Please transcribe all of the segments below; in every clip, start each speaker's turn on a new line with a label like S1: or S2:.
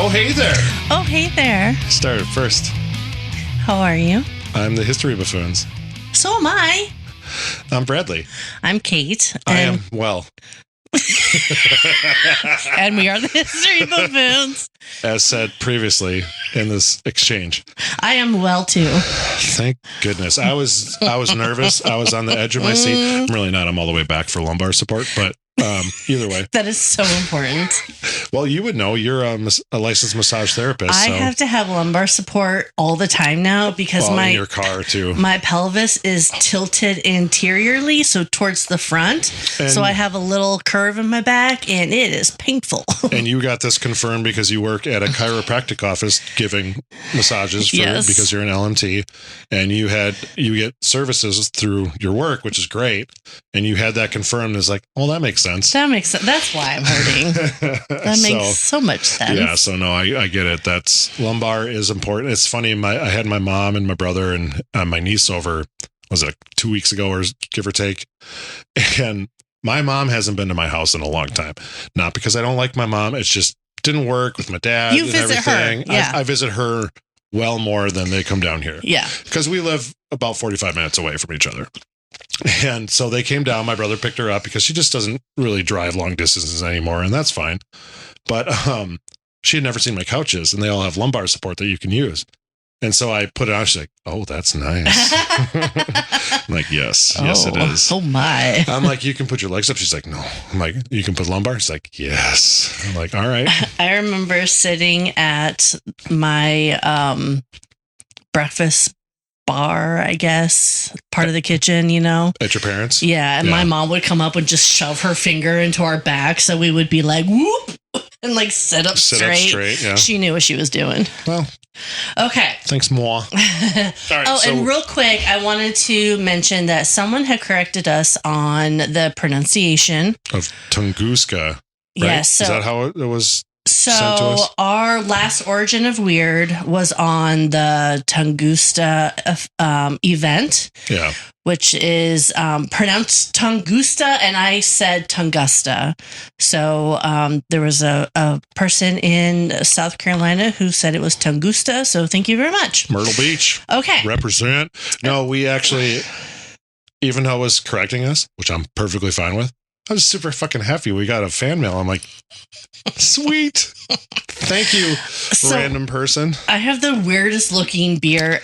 S1: Oh, hey there.
S2: Oh, hey there.
S1: Start first.
S2: How are you?
S1: I'm the History Buffoons.
S2: So am I.
S1: I'm Bradley.
S2: I'm Kate.
S1: I am well.
S2: And we are the History Buffoons.
S1: As said previously in this exchange.
S2: I am well too.
S1: Thank goodness. I was nervous. I was on the edge of my seat. I'm really not. I'm all the way back for lumbar support, but either way.
S2: That is so important.
S1: Well, you would know. You're a licensed massage therapist.
S2: I have to have lumbar support all the time now because
S1: in your car too.
S2: My pelvis is tilted anteriorly, so towards the front.
S1: And
S2: so I have a little curve in my back, and it is painful.
S1: And you got this confirmed because you work at a chiropractic office giving massages because you're an LMT, and you get services through your work, which is great. And you had that confirmed. It's like, well, that makes sense.
S2: That makes sense. That's why I'm hurting. That makes so much sense.
S1: Yeah. So no, I get it. That's lumbar is important. It's funny. I had my mom and my brother and my niece over. Was it 2 weeks ago or give or take? And my mom hasn't been to my house in a long time. Not because I don't like my mom. It's just didn't work with my dad.
S2: You visit her. Yeah.
S1: I visit her well more than they come down here.
S2: Yeah.
S1: Because we live about 45 minutes away from each other. And so they came down. My brother picked her up because she just doesn't really drive long distances anymore. And that's fine. But she had never seen my couches, and they all have lumbar support that you can use. And so I put it on. She's like, oh, that's nice. I'm like, yes, it is.
S2: Oh, my.
S1: I'm like, you can put your legs up. She's like, no. I'm like, you can put lumbar? She's like, yes. I'm like, all right.
S2: I remember sitting at my breakfast bar, I guess, part of the kitchen, you know.
S1: At your parents'?
S2: Yeah, and my mom would come up and just shove her finger into our back, so we would be like, whoop, and like sit up straight.
S1: Yeah.
S2: She knew what she was doing.
S1: Well.
S2: Okay.
S1: Thanks, moi. All right,
S2: and real quick, I wanted to mention that someone had corrected us on the pronunciation
S1: of Tunguska. Right?
S2: Yes. So,
S1: is that how it was?
S2: So our last Origin of Weird was on the Tunguska event, which is pronounced Tunguska, and I said Tungusta. So there was a person in South Carolina who said it was Tunguska. So thank you very much.
S1: Myrtle Beach.
S2: Okay.
S1: Represent. No, we actually, even though it was correcting us, which I'm perfectly fine with, I was super fucking happy. We got a fan mail. I'm like, sweet. Thank you, random person.
S2: I have the weirdest looking beer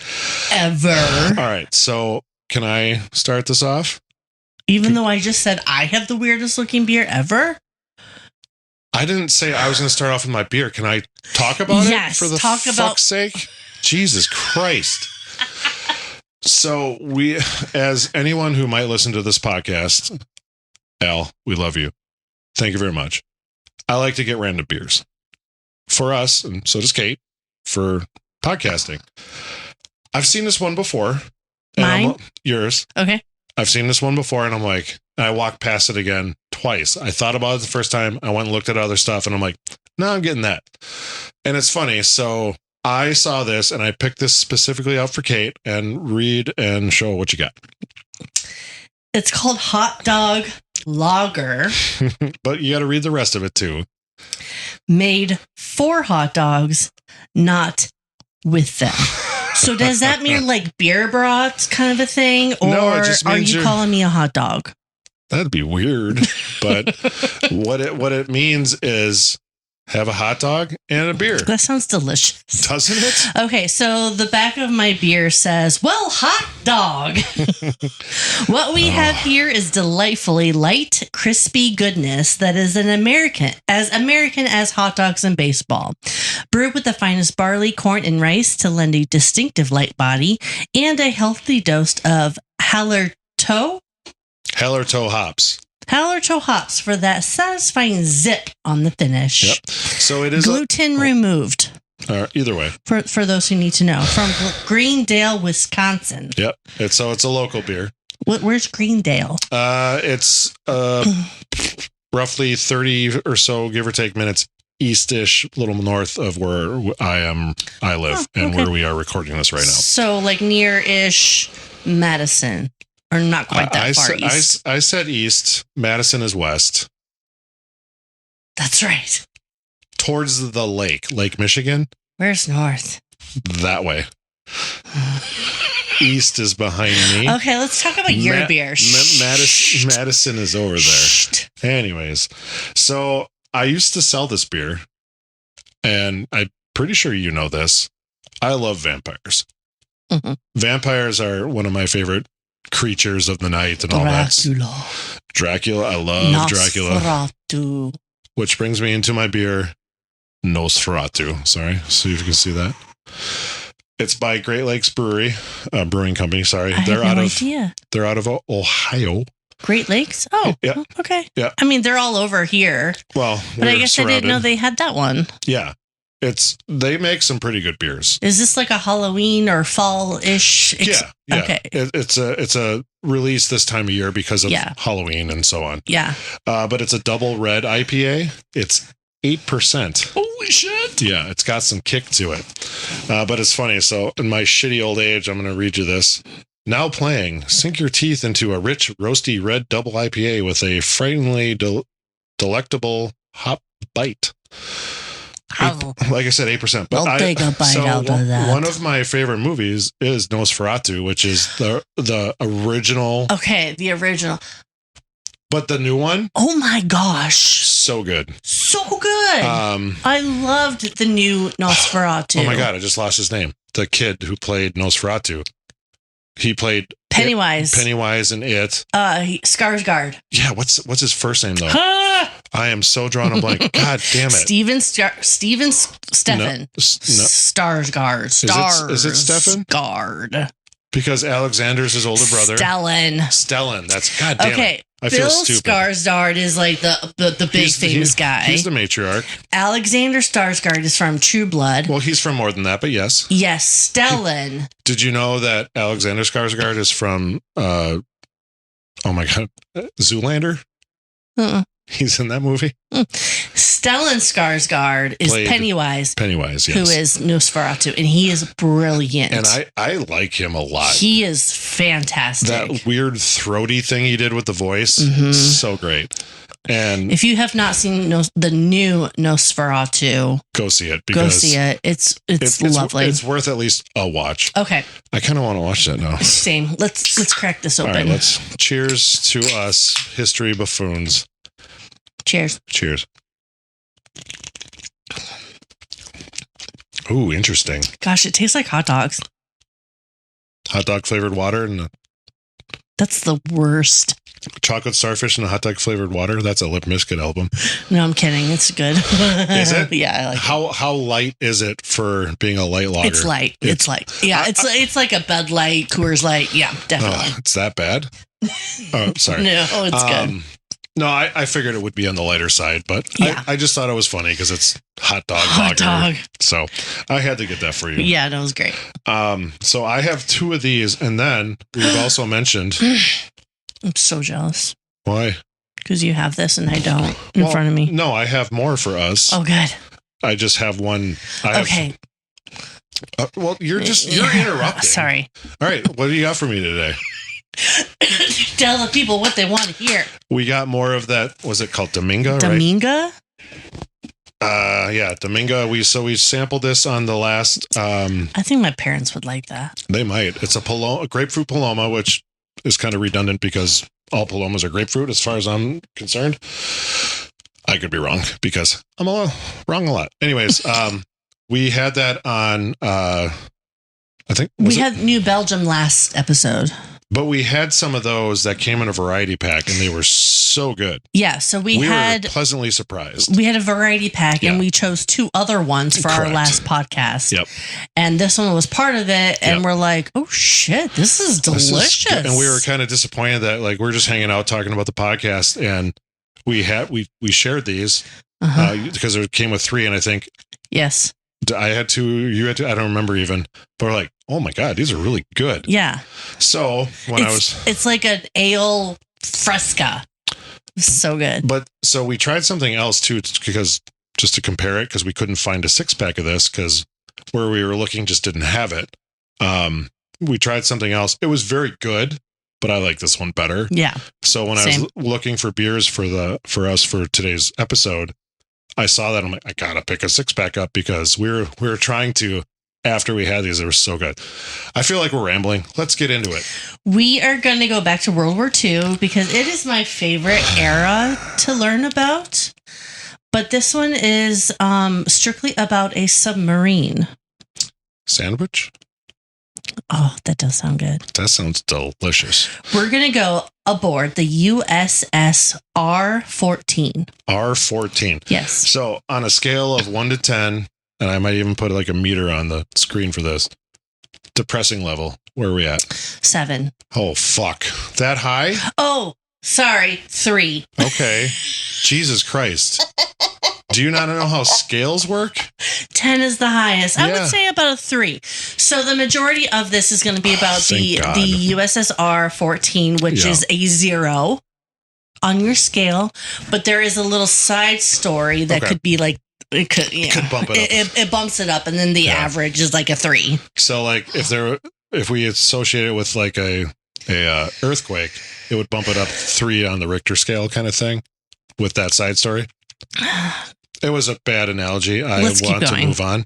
S2: ever.
S1: All right. So can I start this off?
S2: Even though I just said I have the weirdest looking beer ever?
S1: I didn't say I was going to start off with my beer. Can I talk about it? For the fuck's sake? Jesus Christ. So as anyone who might listen to this podcast, Al, we love you. Thank you very much. I like to get random beers for us, and so does Kate, for podcasting. I've seen this one before.
S2: Mine?
S1: Yours.
S2: Okay.
S1: I've seen this one before, and I'm like, I walked past it again twice. I thought about it the first time. I went and looked at other stuff, and I'm like, no, I'm getting that. And it's funny. So I saw this, and I picked this specifically out for Kate, and read and show what you got.
S2: It's called Hot Dog Lager.
S1: But you got to read the rest of it too.
S2: Made for hot dogs, not with them. So does that mean like beer brats kind of a thing? Or
S1: no, it just means
S2: are you calling me a hot dog?
S1: That'd be weird. But what it means is have a hot dog and a beer.
S2: That sounds delicious.
S1: Doesn't it?
S2: Okay, so the back of my beer says, well, hot dog. What we have here is delightfully light, crispy goodness that is American as hot dogs and baseball. Brewed with the finest barley, corn, and rice to lend a distinctive light body and a healthy dose of Hallertau
S1: hops.
S2: Hallertau hops for that satisfying zip on the finish.
S1: Yep. So it is
S2: gluten removed.
S1: Either way.
S2: For those who need to know. From Greendale, Wisconsin.
S1: Yep. It's a local beer.
S2: Where's Greendale?
S1: It's roughly 30 or so, give or take, minutes east-ish, a little north of where I live and where we are recording this right now.
S2: So like near-ish Madison. Or not quite that far east.
S1: I said east. Madison is west.
S2: That's right.
S1: towards the Lake Michigan.
S2: Where's north?
S1: That way. East is behind me.
S2: Okay, let's talk about your beer.
S1: Madison is over there. Anyways, so I used to sell this beer, and I'm pretty sure you know this. I love vampires. Mm-hmm. Vampires are one of my favorite creatures of the night and all that. Dracula. I love Dracula. Which brings me into my beer, Nosferatu. Sorry, see if you can see that. It's by Great Lakes Brewing Company. Sorry,
S2: they're
S1: out of Ohio.
S2: Great Lakes. Oh, yeah. Okay.
S1: Yeah.
S2: I mean, they're all over here.
S1: Well,
S2: but I guess I didn't know they had that one.
S1: Yeah, they make some pretty good beers.
S2: Is this like a Halloween or fall-ish?
S1: Yeah. Okay. It's a release this time of year because of Halloween and so on.
S2: Yeah.
S1: But it's a double red IPA. It's 8%.
S2: Holy shit.
S1: Yeah, it's got some kick to it. But it's funny. So in my shitty old age, I'm going to read you this. Now playing, sink your teeth into a rich, roasty red double IPA with a frighteningly delectable hop bite. Like I said, 8%. But
S2: I'll take a bite out of that.
S1: One of my favorite movies is Nosferatu, which is the original.
S2: Okay, the original.
S1: But the new one?
S2: Oh my gosh.
S1: So good.
S2: So good. I loved the new Nosferatu.
S1: Oh my God, I just lost his name. The kid who played Nosferatu. He played
S2: Pennywise.
S1: Pennywise in It.
S2: Skarsgård.
S1: Yeah, what's his first name though? I am so drawn a blank. God damn it.
S2: Steven Stefan. Skarsgård.
S1: Is it Stefan?
S2: Skarsgård.
S1: Because Alexander's his older brother.
S2: Stellan.
S1: That's goddamn.
S2: Okay.
S1: It. I feel
S2: Bill
S1: stupid.
S2: Skarsgård is like the big famous guy.
S1: He's the matriarch.
S2: Alexander Skarsgård is from True Blood.
S1: Well, he's from more than that, but yes.
S2: Yes, Stellan.
S1: Did you know that Alexander Skarsgård is from, oh my God, Zoolander? He's in that movie.
S2: Stellan Skarsgård is Pennywise.
S1: Yes.
S2: Who is Nosferatu, and he is brilliant.
S1: And I like him a lot.
S2: He is fantastic.
S1: That weird throaty thing he did with the voice, so great. And
S2: if you have not seen the new Nosferatu,
S1: go see it.
S2: It's lovely.
S1: It's worth at least a watch.
S2: Okay.
S1: I kind of want to watch that now.
S2: Same. Let's crack this open.
S1: All right, let's cheers to us, history buffoons.
S2: Cheers.
S1: Cheers. Ooh, interesting.
S2: Gosh, it tastes like hot dogs.
S1: Hot dog flavored water and
S2: that's the worst.
S1: Chocolate starfish and a hot dog flavored water. That's a Lip Bizkit album.
S2: No, I'm kidding. It's good.
S1: Is it?
S2: Yeah, I like it.
S1: How light is it for being a light lager?
S2: It's light. It's light. Yeah, it's like a Bud Light, Coors Light. Yeah, definitely.
S1: It's that bad? Oh, sorry.
S2: No, it's good.
S1: No, I figured it would be on the lighter side, but yeah. I just thought it was funny because it's hot dog lager. So I had to get that for you.
S2: Yeah, that was great.
S1: So I have two of these, and then we've also mentioned.
S2: I'm so jealous.
S1: Why?
S2: Because you have this and I don't in front of me.
S1: No, I have more for us.
S2: Oh, good.
S1: I just have one.
S2: Okay.
S1: Well, you're interrupting.
S2: Sorry.
S1: All right. What do you got for me today?
S2: Tell the people what they want to hear.
S1: We got more of that. Was it called Dominga?
S2: Dominga?
S1: Right? Yeah, Dominga. We sampled this on the last.
S2: I think my parents would like that.
S1: They might. It's a grapefruit Paloma, which is kind of redundant because all Palomas are grapefruit, as far as I'm concerned. I could be wrong because I'm wrong a lot. Anyways, we had that on. I think
S2: we had New Belgium last episode.
S1: But we had some of those that came in a variety pack, and they were so good.
S2: Yeah, so we were
S1: pleasantly surprised.
S2: We had a variety pack, and we chose two other ones for our last podcast.
S1: Yep.
S2: And this one was part of it, and we're like, oh, shit, this is delicious.
S1: And we were kind of disappointed that we're just hanging out talking about the podcast, and we shared these because it came with three, and I think...
S2: Yes.
S1: I had two, you had two, I don't remember even, but we're like, oh my God, these are really good.
S2: Yeah.
S1: So
S2: it's like an ale fresca. So good.
S1: But so we tried something else too, because just to compare it, because we couldn't find a 6-pack of this because where we were looking just didn't have it. We tried something else. It was very good, but I like this one better.
S2: Yeah.
S1: So when I was looking for beers for us for today's episode, I saw that. I'm like, I gotta pick a 6-pack up because we were trying to. After we had these, they were so good. I feel like we're rambling. Let's get into it.
S2: We are going to go back to World War II because it is my favorite era to learn about. But this one is strictly about a submarine.
S1: Sandwich?
S2: Oh, that does sound good.
S1: That sounds delicious.
S2: We're going to go aboard the USS R-14.
S1: R-14.
S2: Yes.
S1: So on a scale of 1 to 10, and I might even put like a meter on the screen for this, depressing level, where are we at?
S2: 7.
S1: Oh, fuck. That high?
S2: Oh, sorry. 3.
S1: Okay. Jesus Christ. Do you not know how scales work?
S2: 10 is the highest. I would say about a 3. So the majority of this is going to be about the USS R-14, which is a 0 on your scale. But there is a little side story that could be like, it could bump it up. It bumps it up, and then the average is like a 3.
S1: So like if we associate it with like a earthquake, it would bump it up 3 on the Richter scale kind of thing with that side story. It was a bad analogy. Let's want to move on.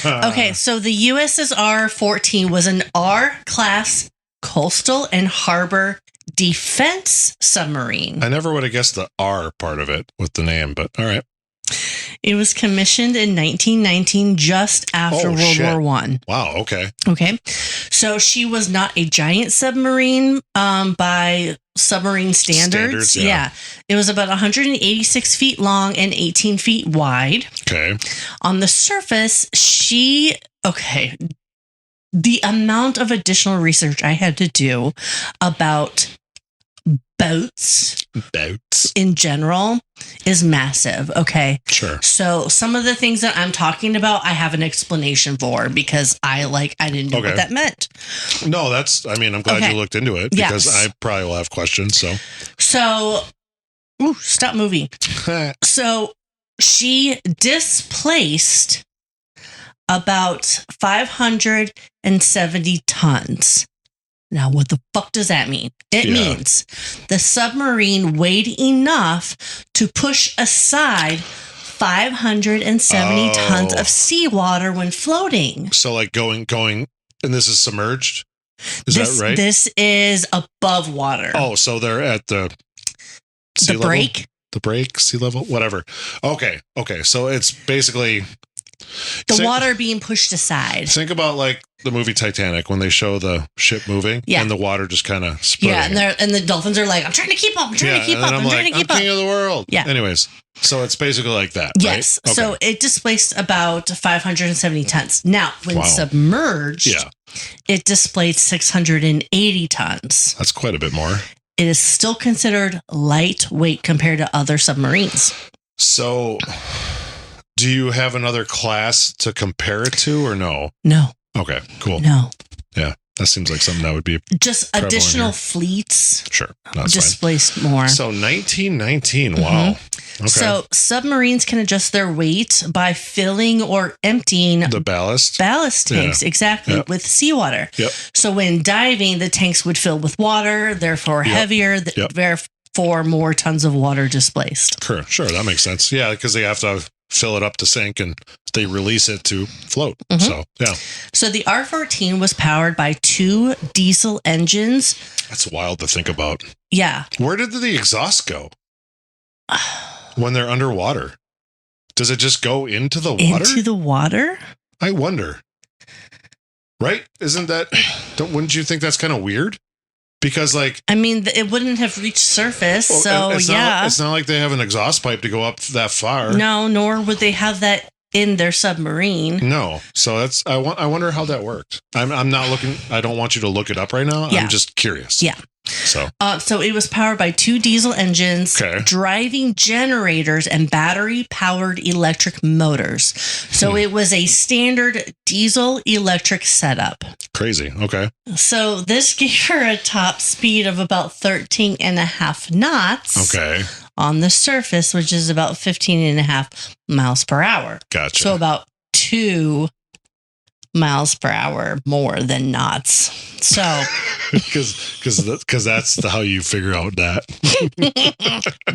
S2: Okay, so the USS R-14 was an R-class coastal and harbor defense submarine.
S1: I never would have guessed the R part of it with the name, but all right.
S2: It was commissioned in 1919, just after World War I.
S1: Wow, okay.
S2: Okay. So she was not a giant submarine by submarine standards. Yeah. It was about 186 feet long and 18 feet wide.
S1: Okay.
S2: On the surface, the amount of additional research I had to do about boats in general is massive. Okay.
S1: Sure.
S2: So some of the things that I'm talking about, I have an explanation for because I didn't know what that meant.
S1: No, I'm glad you looked into it because I probably will have questions. So,
S2: stop moving. So she displaced about 570 tons. Now, what the fuck does that mean? It means the submarine weighed enough to push aside 570 tons of seawater when floating.
S1: So like going, and this is submerged? Is that right?
S2: This is above water.
S1: Oh, so they're at the sea level? The break, sea level, whatever. Okay. So it's basically
S2: the water being pushed aside.
S1: Think about like the movie Titanic when they show the ship moving and the water just kind of spreading.
S2: Yeah, and the dolphins are like, I'm trying to keep up. I'm trying to keep up. I'm
S1: king of the world.
S2: Yeah.
S1: Anyways, so it's basically like that.
S2: Yes. Right? Okay. So it displaced about 570 tons. Now, when submerged, it displaced 680 tons.
S1: That's quite a bit more.
S2: It is still considered lightweight compared to other submarines.
S1: So, do you have another class to compare it to or no?
S2: No.
S1: Okay, cool.
S2: No.
S1: Yeah, that seems like something that would be
S2: just additional fleets.
S1: Sure. That's
S2: displaced more.
S1: So 1919. Wow. Okay.
S2: So submarines can adjust their weight by filling or emptying
S1: the ballast
S2: tanks, exactly, with seawater.
S1: Yep.
S2: So when diving, the tanks would fill with water, therefore heavier, therefore more tons of water displaced.
S1: Sure, that makes sense. Yeah, because they have to fill it up to sink and they release it to float. So,
S2: So the R-14 was powered by 2 diesel engines.
S1: That's wild to think about.
S2: Yeah.
S1: Where did the exhaust go when they're underwater? Does it just go into the water?
S2: Into the water?
S1: I wonder. Right? Wouldn't you think that's kind of weird? Because
S2: it wouldn't have reached surface. So
S1: it's not like they have an exhaust pipe to go up that far.
S2: No, nor would they have that in their submarine.
S1: No. So I wonder how that worked. I'm not looking. I don't want you to look it up right now. I'm just curious.
S2: Yeah.
S1: So
S2: it was powered by 2 diesel engines, driving generators, and battery-powered electric motors. So it was a standard diesel-electric setup.
S1: Crazy. Okay.
S2: So this gave her a top speed of about 13.5 knots.
S1: Okay.
S2: On the surface, which is about 15.5 miles per hour.
S1: Gotcha.
S2: So about 2 miles per hour more than knots. So,
S1: because that's how you figure out that.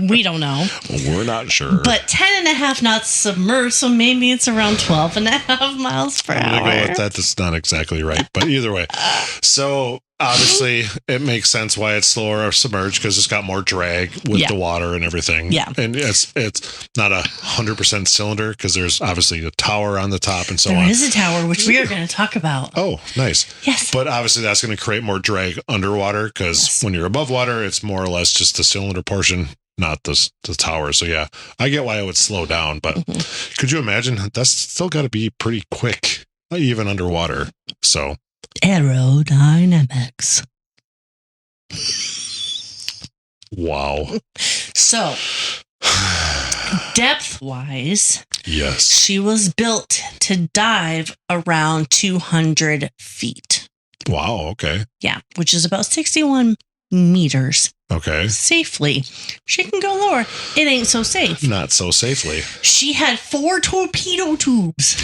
S2: We don't know.
S1: We're not sure.
S2: But 10.5 knots submerged, so maybe it's around 12.5 miles per hour.
S1: I'm going to go with that. That's not exactly right, but either way. So obviously, it makes sense why it's slower or submerged because it's got more drag with the water and everything.
S2: Yeah,
S1: and it's not 100% cylinder because there's obviously a tower on the top and so on.
S2: There is a tower which we are going to talk about.
S1: Oh, nice.
S2: Yes,
S1: but obviously that's going to create more drag underwater because when you're above water, it's more or less just the cylinder portion, not the tower. So yeah, I get why it would slow down, but could you imagine? That's still got to be pretty quick, even underwater. So.
S2: Aerodynamics.
S1: Wow.
S2: So, depth-wise,
S1: yes,
S2: she was built to dive around 200 feet.
S1: Wow, okay.
S2: Yeah, which is about 61 meters.
S1: Okay.
S2: Safely. She can go lower. It ain't so safe.
S1: Not so safely.
S2: She had 4 torpedo tubes.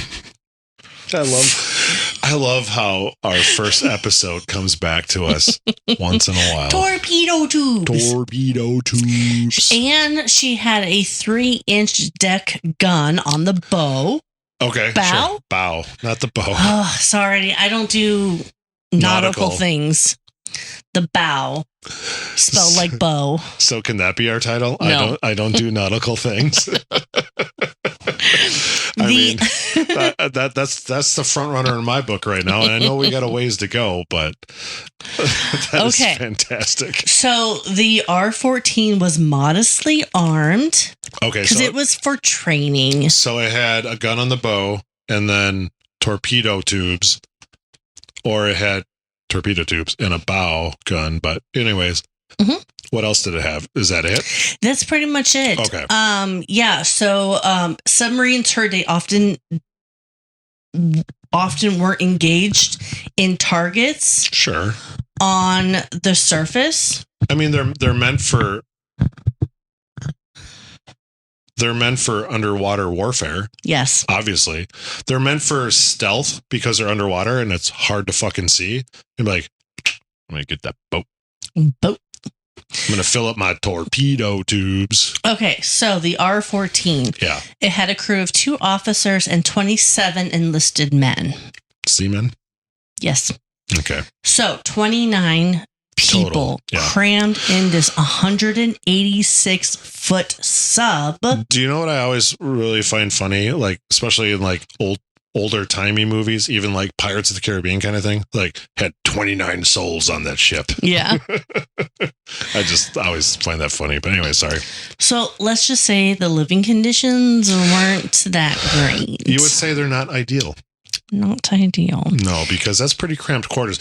S1: I love how our first episode comes back to us once in a while.
S2: Torpedo tubes.
S1: Torpedo tubes.
S2: And she had a 3-inch deck gun on the bow.
S1: Okay.
S2: Bow?
S1: Sure. Bow, not the bow.
S2: Oh, sorry. I don't do nautical things. The bow. Spelled like bow.
S1: So can that be our title?
S2: No.
S1: I don't do nautical things. I mean, that's the front runner in my book right now, and I know we got a ways to go, but that is fantastic.
S2: So the R-14 was modestly armed.
S1: Okay,
S2: because it was for training.
S1: So it had a gun on the bow, and then torpedo tubes, or it had torpedo tubes and a bow gun. But anyways. Mm-hmm. What else did it have? Is that it?
S2: That's pretty much it.
S1: Okay.
S2: Yeah. So, submarines heard they often were engaged in targets.
S1: Sure.
S2: On the surface.
S1: I mean, they're meant for underwater warfare.
S2: Yes.
S1: Obviously, they're meant for stealth because they're underwater and it's hard to fucking see. And be like, I'm gonna get that boat. I'm going to fill up my torpedo tubes.
S2: Okay, so the R-14.
S1: Yeah.
S2: It had a crew of 2 officers and 27 enlisted men.
S1: Seamen?
S2: Yes.
S1: Okay.
S2: So 29 people crammed in this 186-foot sub.
S1: Do you know what I always really find funny? Like, especially in like older timey movies, even like Pirates of the Caribbean kind of thing, like had 29 souls on that ship.
S2: Yeah.
S1: I always find that funny. But anyway, sorry.
S2: So let's just say the living conditions weren't that great.
S1: You would say they're not ideal.
S2: Not ideal.
S1: No, because that's pretty cramped quarters.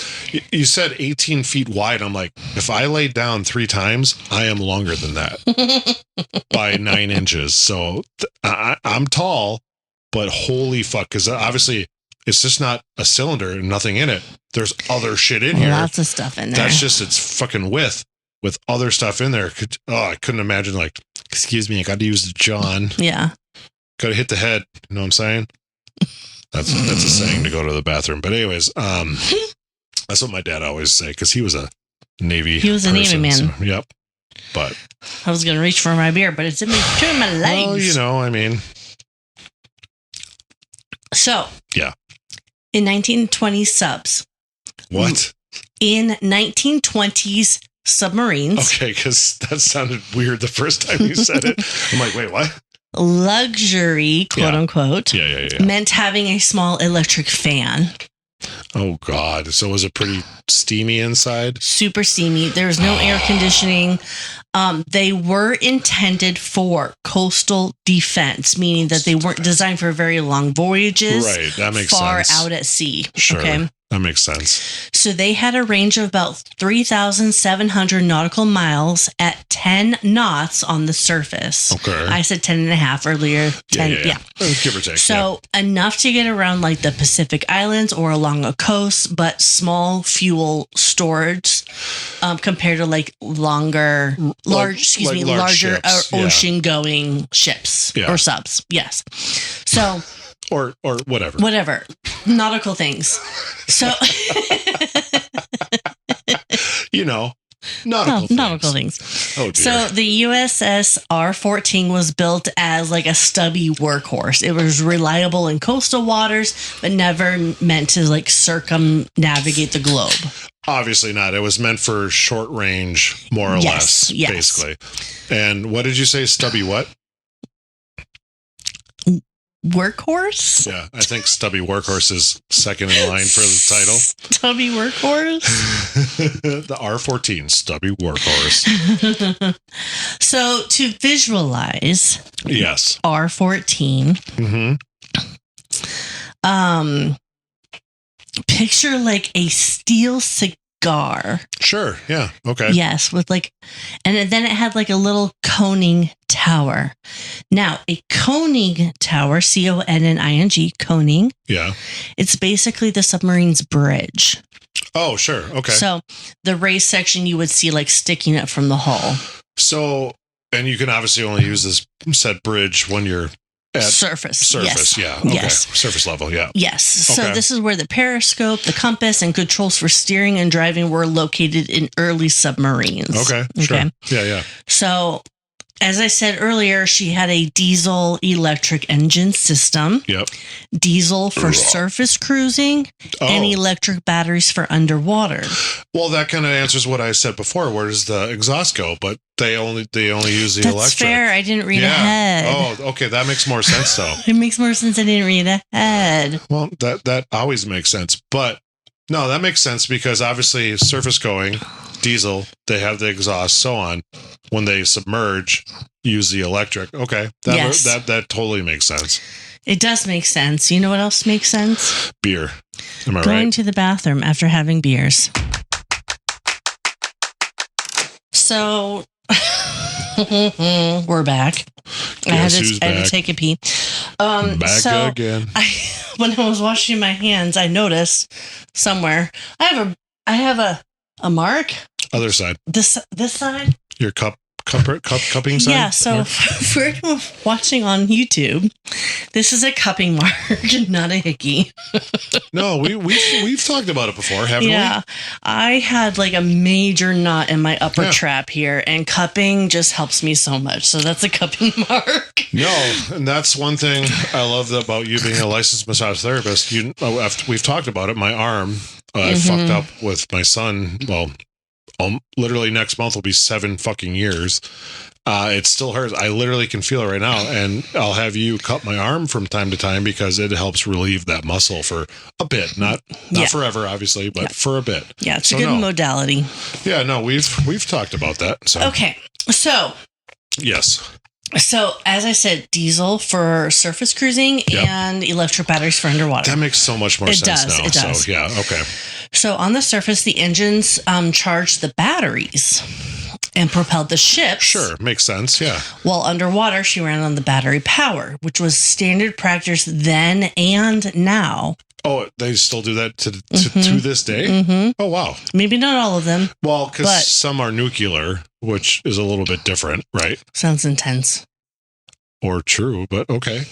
S1: You said 18 feet wide. I'm like, if I lay down 3 times, I am longer than that by 9 inches. So I'm tall. But holy fuck, because obviously it's just not a cylinder and nothing in it. There's other shit in here.
S2: Lots of stuff in there.
S1: That's just its fucking width with other stuff in there. I couldn't imagine, like, excuse me, I got to use the John.
S2: Yeah.
S1: Got to hit the head. You know what I'm saying? That's a saying to go to the bathroom. But anyways, that's what my dad always say because he was a Navy.
S2: He was a Navy man.
S1: So, yep. But
S2: I was going to reach for my beer, but it's in between my legs.
S1: Well, you know, I mean.
S2: So,
S1: yeah.
S2: In 1920 subs.
S1: What?
S2: In 1920s submarines.
S1: Okay, because that sounded weird the first time you said it. I'm like, wait, what?
S2: Luxury, quote unquote, meant having a small electric fan.
S1: Oh, God. So was it pretty steamy inside?
S2: Super steamy. There was no air conditioning. They were intended for coastal defense, meaning that they weren't designed for very long voyages.
S1: Right. That makes sense.
S2: Far out at sea.
S1: Sure.
S2: Okay.
S1: That makes sense.
S2: So they had a range of about 3,700 nautical miles at 10 knots on the surface.
S1: Okay.
S2: I said 10 and a half earlier. 10, yeah.
S1: Give or take.
S2: So enough to get around like the Pacific Islands or along a coast, but small fuel storage compared to like larger ocean going ships or subs. Yes. So.
S1: Or whatever.
S2: Whatever. nautical things. So, nautical things.
S1: Oh, dear.
S2: So the USS R-14 was built as like a stubby workhorse. It was reliable in coastal waters, but never meant to like circumnavigate the globe.
S1: Obviously not. It was meant for short range, more or less, basically. And what did you say? Stubby what?
S2: Workhorse?
S1: Yeah, I think Stubby Workhorse is second in line for the title.
S2: Stubby Workhorse?
S1: The R-14, Stubby Workhorse.
S2: So to visualize R-14, picture like a steel cigar.
S1: Sure, yeah, okay.
S2: Yes, with like, and then it had like a little coning tower. Now, a coning tower, C-O-N-N-I-N-G, coning.
S1: Yeah.
S2: It's basically the submarine's bridge.
S1: Oh, sure, okay.
S2: So the raised section you would see like sticking up from the hull.
S1: So, and you can obviously only use this said bridge when you're at
S2: surface,
S1: yeah. Okay.
S2: Yes.
S1: Surface level, yeah.
S2: Yes. So this is where the periscope, the compass, and controls for steering and driving were located in early submarines.
S1: Okay, sure. Yeah.
S2: So, as I said earlier, she had a diesel electric engine system.
S1: Yep.
S2: Diesel for surface cruising and electric batteries for underwater.
S1: Well, that kind of answers what I said before. Where does the exhaust go? But they only use the electric.
S2: That's fair. I didn't read ahead.
S1: Oh, okay. That makes more sense, though.
S2: It makes more sense. I didn't read ahead.
S1: Well, that always makes sense. But no, that makes sense because obviously surface going, diesel, they have the exhaust, so on. When they submerge, use the electric. Okay. That totally makes sense.
S2: It does make sense. You know what else makes sense?
S1: Beer. Am I right?
S2: Going to the bathroom after having beers. So we're back. I had to take a pee.
S1: Back again.
S2: When I was washing my hands, I noticed somewhere I have a mark.
S1: Other side.
S2: This side.
S1: Your cupping side?
S2: Yeah, so for anyone watching on YouTube, this is a cupping mark, not a hickey.
S1: No, we've talked about it before, haven't we?
S2: Yeah, I had like a major knot in my upper trap here, and cupping just helps me so much. So that's a cupping mark.
S1: No, and that's one thing I love about you being a licensed massage therapist. We've talked about it. My arm, I fucked up with my son. Well, literally next month will be 7 fucking years. It still hurts. I literally can feel it right now, and I'll have you cut my arm from time to time because it helps relieve that muscle for a bit, not forever, obviously, but for a bit.
S2: Yeah, it's a good modality.
S1: Yeah, no, we've talked about that. So
S2: okay, so
S1: yes.
S2: So, as I said, diesel for surface cruising and electric batteries for underwater.
S1: That makes so much more sense now.
S2: It does.
S1: So, yeah, okay.
S2: So, on the surface, the engines charged the batteries and propelled the ship.
S1: Sure, makes sense, yeah.
S2: While underwater, she ran on the battery power, which was standard practice then and now.
S1: Oh, they still do that to this day? Mm-hmm. Oh, wow.
S2: Maybe not all of them.
S1: Well, because some are nuclear, which is a little bit different, right?
S2: Sounds intense.
S1: Or true, but okay.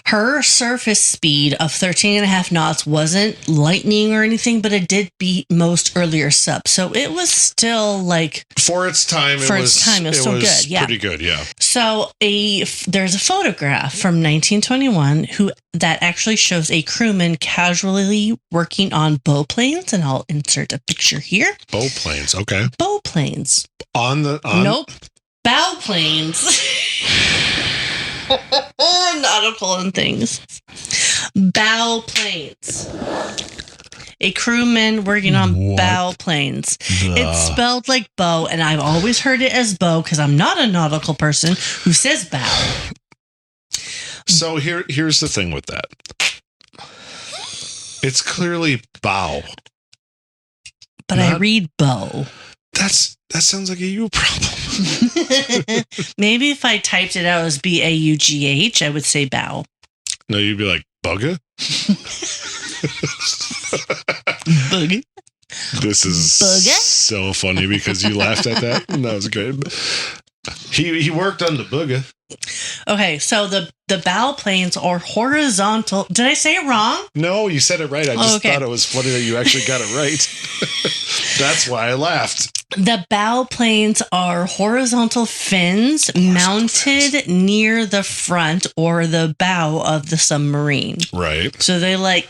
S2: Her surface speed of 13.5 knots wasn't lightning or anything, but it did beat most earlier subs. So it was still like...
S1: For its time, it was still good. Yeah. Pretty good, yeah.
S2: So there's a photograph from 1921 that actually shows a crewman casually working on bow planes, and I'll insert a picture here.
S1: Bow planes, okay.
S2: Bow planes.
S1: Nope.
S2: Bow planes. Nautical and things. Bow planes. A crewman working on bow planes. It's spelled like bow, and I've always heard it as bow because I'm not a nautical person who says bow.
S1: So here's the thing with that. It's clearly bow.
S2: But I read bow.
S1: That sounds like a you problem.
S2: Maybe if I typed it out as B-A-U-G-H, I would say bow.
S1: No, you'd be like, bugga?
S2: Bugga?
S1: This is so funny because you laughed at that. And that was good. He worked on the bugga.
S2: Okay, so the bow planes are horizontal. Did I say it wrong?
S1: No, you said it right. I just thought it was funny that you actually got it right. That's why I laughed.
S2: The bow planes are horizontal fins mounted near the front or the bow of the submarine.
S1: Right.
S2: So they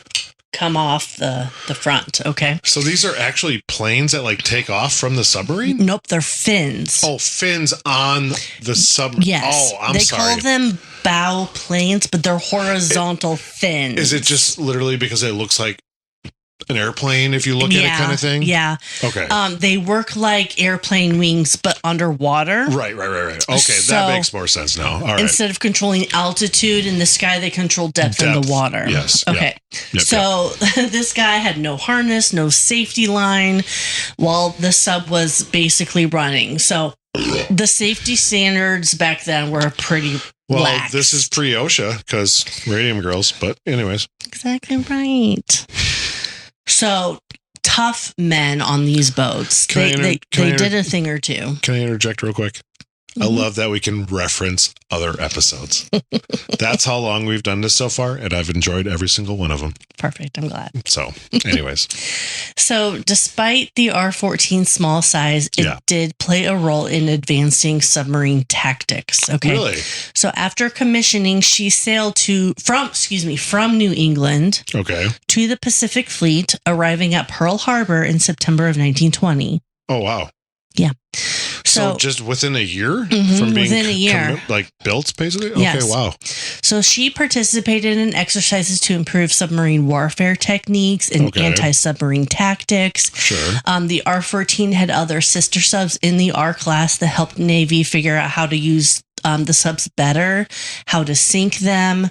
S2: come off the front, okay?
S1: So these are actually planes that take off from the submarine?
S2: Nope, they're fins.
S1: Oh, fins on the submarine.
S2: Yes.
S1: Oh, I'm sorry.
S2: They call them bow planes, but they're horizontal fins.
S1: Is it just literally because it looks like an airplane if you look at it kind of thing?
S2: Yeah.
S1: Okay.
S2: They work like airplane wings, but underwater.
S1: Right. Okay, so, that makes more sense now. All right.
S2: Instead of controlling altitude in the sky, they control depth in the water.
S1: Yes.
S2: Okay. So this guy had no harness, no safety line while the sub was basically running. So the safety standards back then were pretty lax.
S1: This is pre-OSHA because radium girls, but anyways.
S2: Exactly right. So tough men on these boats. They did a thing or two.
S1: Can I interject real quick? Mm-hmm. I love that we can reference other episodes. That's how long we've done this so far, and I've enjoyed every single one of them.
S2: Perfect. I'm glad.
S1: So, anyways.
S2: So, despite the R-14 small size, it did play a role in advancing submarine tactics. Okay.
S1: Really?
S2: So, after commissioning, she sailed from New England to the Pacific Fleet, arriving at Pearl Harbor in September of 1920.
S1: Oh, wow.
S2: Yeah.
S1: So just within a year from being
S2: within a year.
S1: Built, basically?
S2: Yes.
S1: Okay, wow.
S2: So she participated in exercises to improve submarine warfare techniques and anti-submarine tactics.
S1: Sure.
S2: The R-14 had other sister subs in the R-class that helped Navy figure out how to use the subs better, how to sink them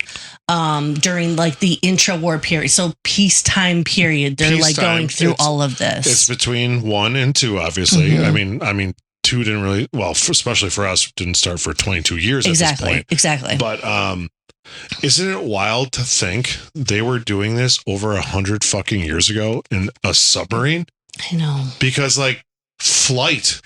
S2: during the intra-war period. So peacetime period. They're going through all of this.
S1: It's between 1 and 2, obviously. Mm-hmm. I mean, 2 didn't really, especially for us, didn't start for 22 years at this point.
S2: Exactly.
S1: But isn't it wild to think they were doing this over 100 fucking years ago in a submarine?
S2: I know.
S1: Because flight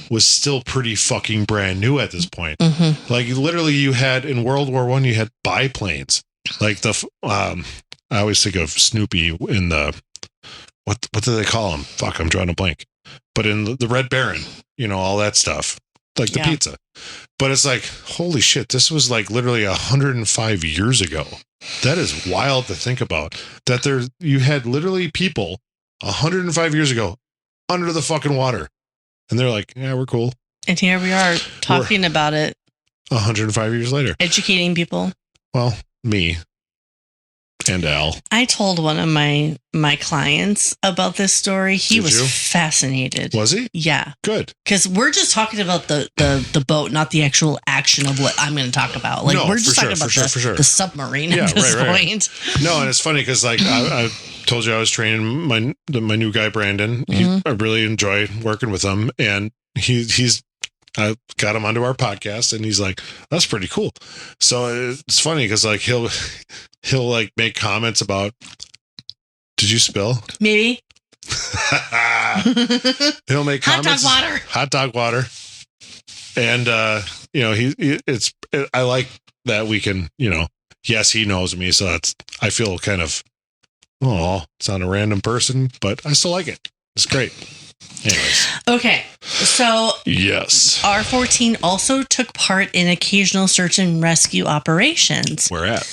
S1: was still pretty fucking brand new at this point. Mm-hmm. Literally you had in World War I, you had biplanes. I always think of Snoopy in the, what do they call them? Fuck, I'm drawing a blank. But in the Red Baron, all that stuff, the pizza. But it's holy shit, this was literally 105 years ago. That is wild to think about. That you had literally people 105 years ago under the fucking water. And they're like, yeah, we're cool.
S2: And here we are talking about it.
S1: 105 years later.
S2: Educating people.
S1: Well, me. And Al.
S2: I told one of my clients about this story. He was fascinated.
S1: Was he?
S2: Yeah.
S1: Good.
S2: Because we're just talking about the boat, not the actual action of what I'm going to talk about. We're just talking about the submarine at this point.
S1: No, and it's funny because I told you I was training my new guy, Brandon. I really enjoy working with him. And I got him onto our podcast and he's like, that's pretty cool. So it's funny because he'll make comments about, did you spill?
S2: Maybe.
S1: He'll make comments. Hot dog water. And, I like that we can, yes, he knows me. So I feel kind of, it's not a random person, but I still like it. It's great. Anyways.
S2: Okay. So
S1: yes,
S2: R-14 also took part in occasional search and rescue operations.
S1: Where at?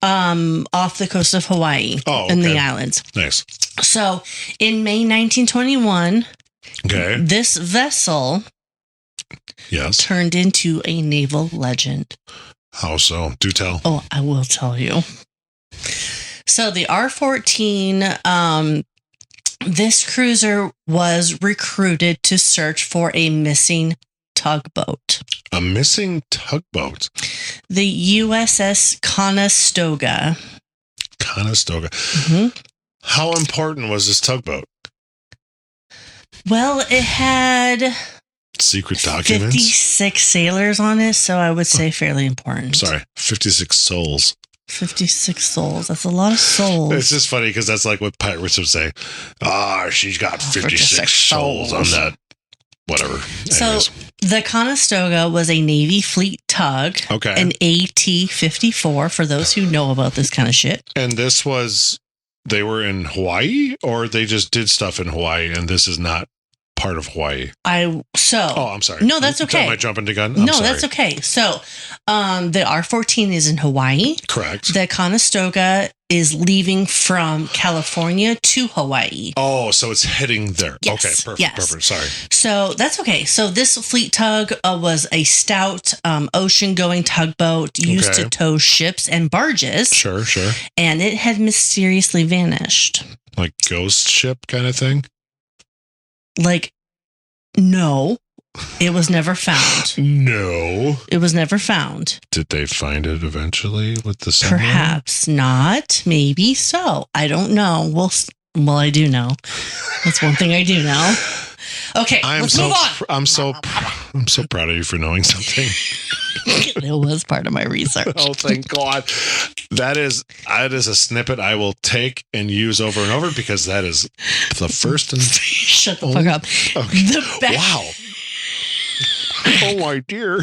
S2: Off the coast of Hawaii in the islands.
S1: Nice.
S2: So in May 1921, this vessel turned into a naval legend.
S1: How so? Do tell.
S2: Oh, I will tell you. So the R-14, this cruiser was recruited to search for a missing tugboat.
S1: A missing tugboat?
S2: The USS Conestoga.
S1: Conestoga. Mm-hmm. How important was this tugboat?
S2: Well, it had
S1: secret documents.
S2: 56 sailors on it, so I would say fairly important.
S1: Sorry, 56 souls.
S2: 56 souls. That's a lot of souls.
S1: It's just funny because that's like what pirates would say. She's got 56 souls on that whatever.
S2: So the Conestoga was a Navy fleet tug.
S1: Okay.
S2: An AT-54 for those who know about this kind of shit.
S1: And this was, they were in Hawaii, or they just did stuff in Hawaii and this is not part of Hawaii? Oh, I'm sorry.
S2: No, that's okay.
S1: Am I jumping the gun?
S2: No, that's okay. So the R-14 is in Hawaii.
S1: Correct.
S2: The Conestoga is leaving from California to Hawaii.
S1: Oh, so it's heading there.
S2: Yes.
S1: Okay, perfect.
S2: Yes.
S1: Perfect. Sorry.
S2: So that's okay. So this fleet tug was a stout ocean-going tugboat used to tow ships and barges.
S1: Sure.
S2: And it had mysteriously vanished.
S1: Like ghost ship kind of thing?
S2: Like, no, it was never found.
S1: No.
S2: It was never found.
S1: Did they find it eventually with the submarine?
S2: Perhaps not. Maybe so. I don't know. Well, I do know. That's one thing I do know. Okay, let's move on.
S1: I'm so proud of you for knowing something.
S2: It was part of my research.
S1: Oh, thank God. That is a snippet I will take and use over and over because that is the first and
S2: Shut the fuck up.
S1: Okay. Wow. Oh my dear.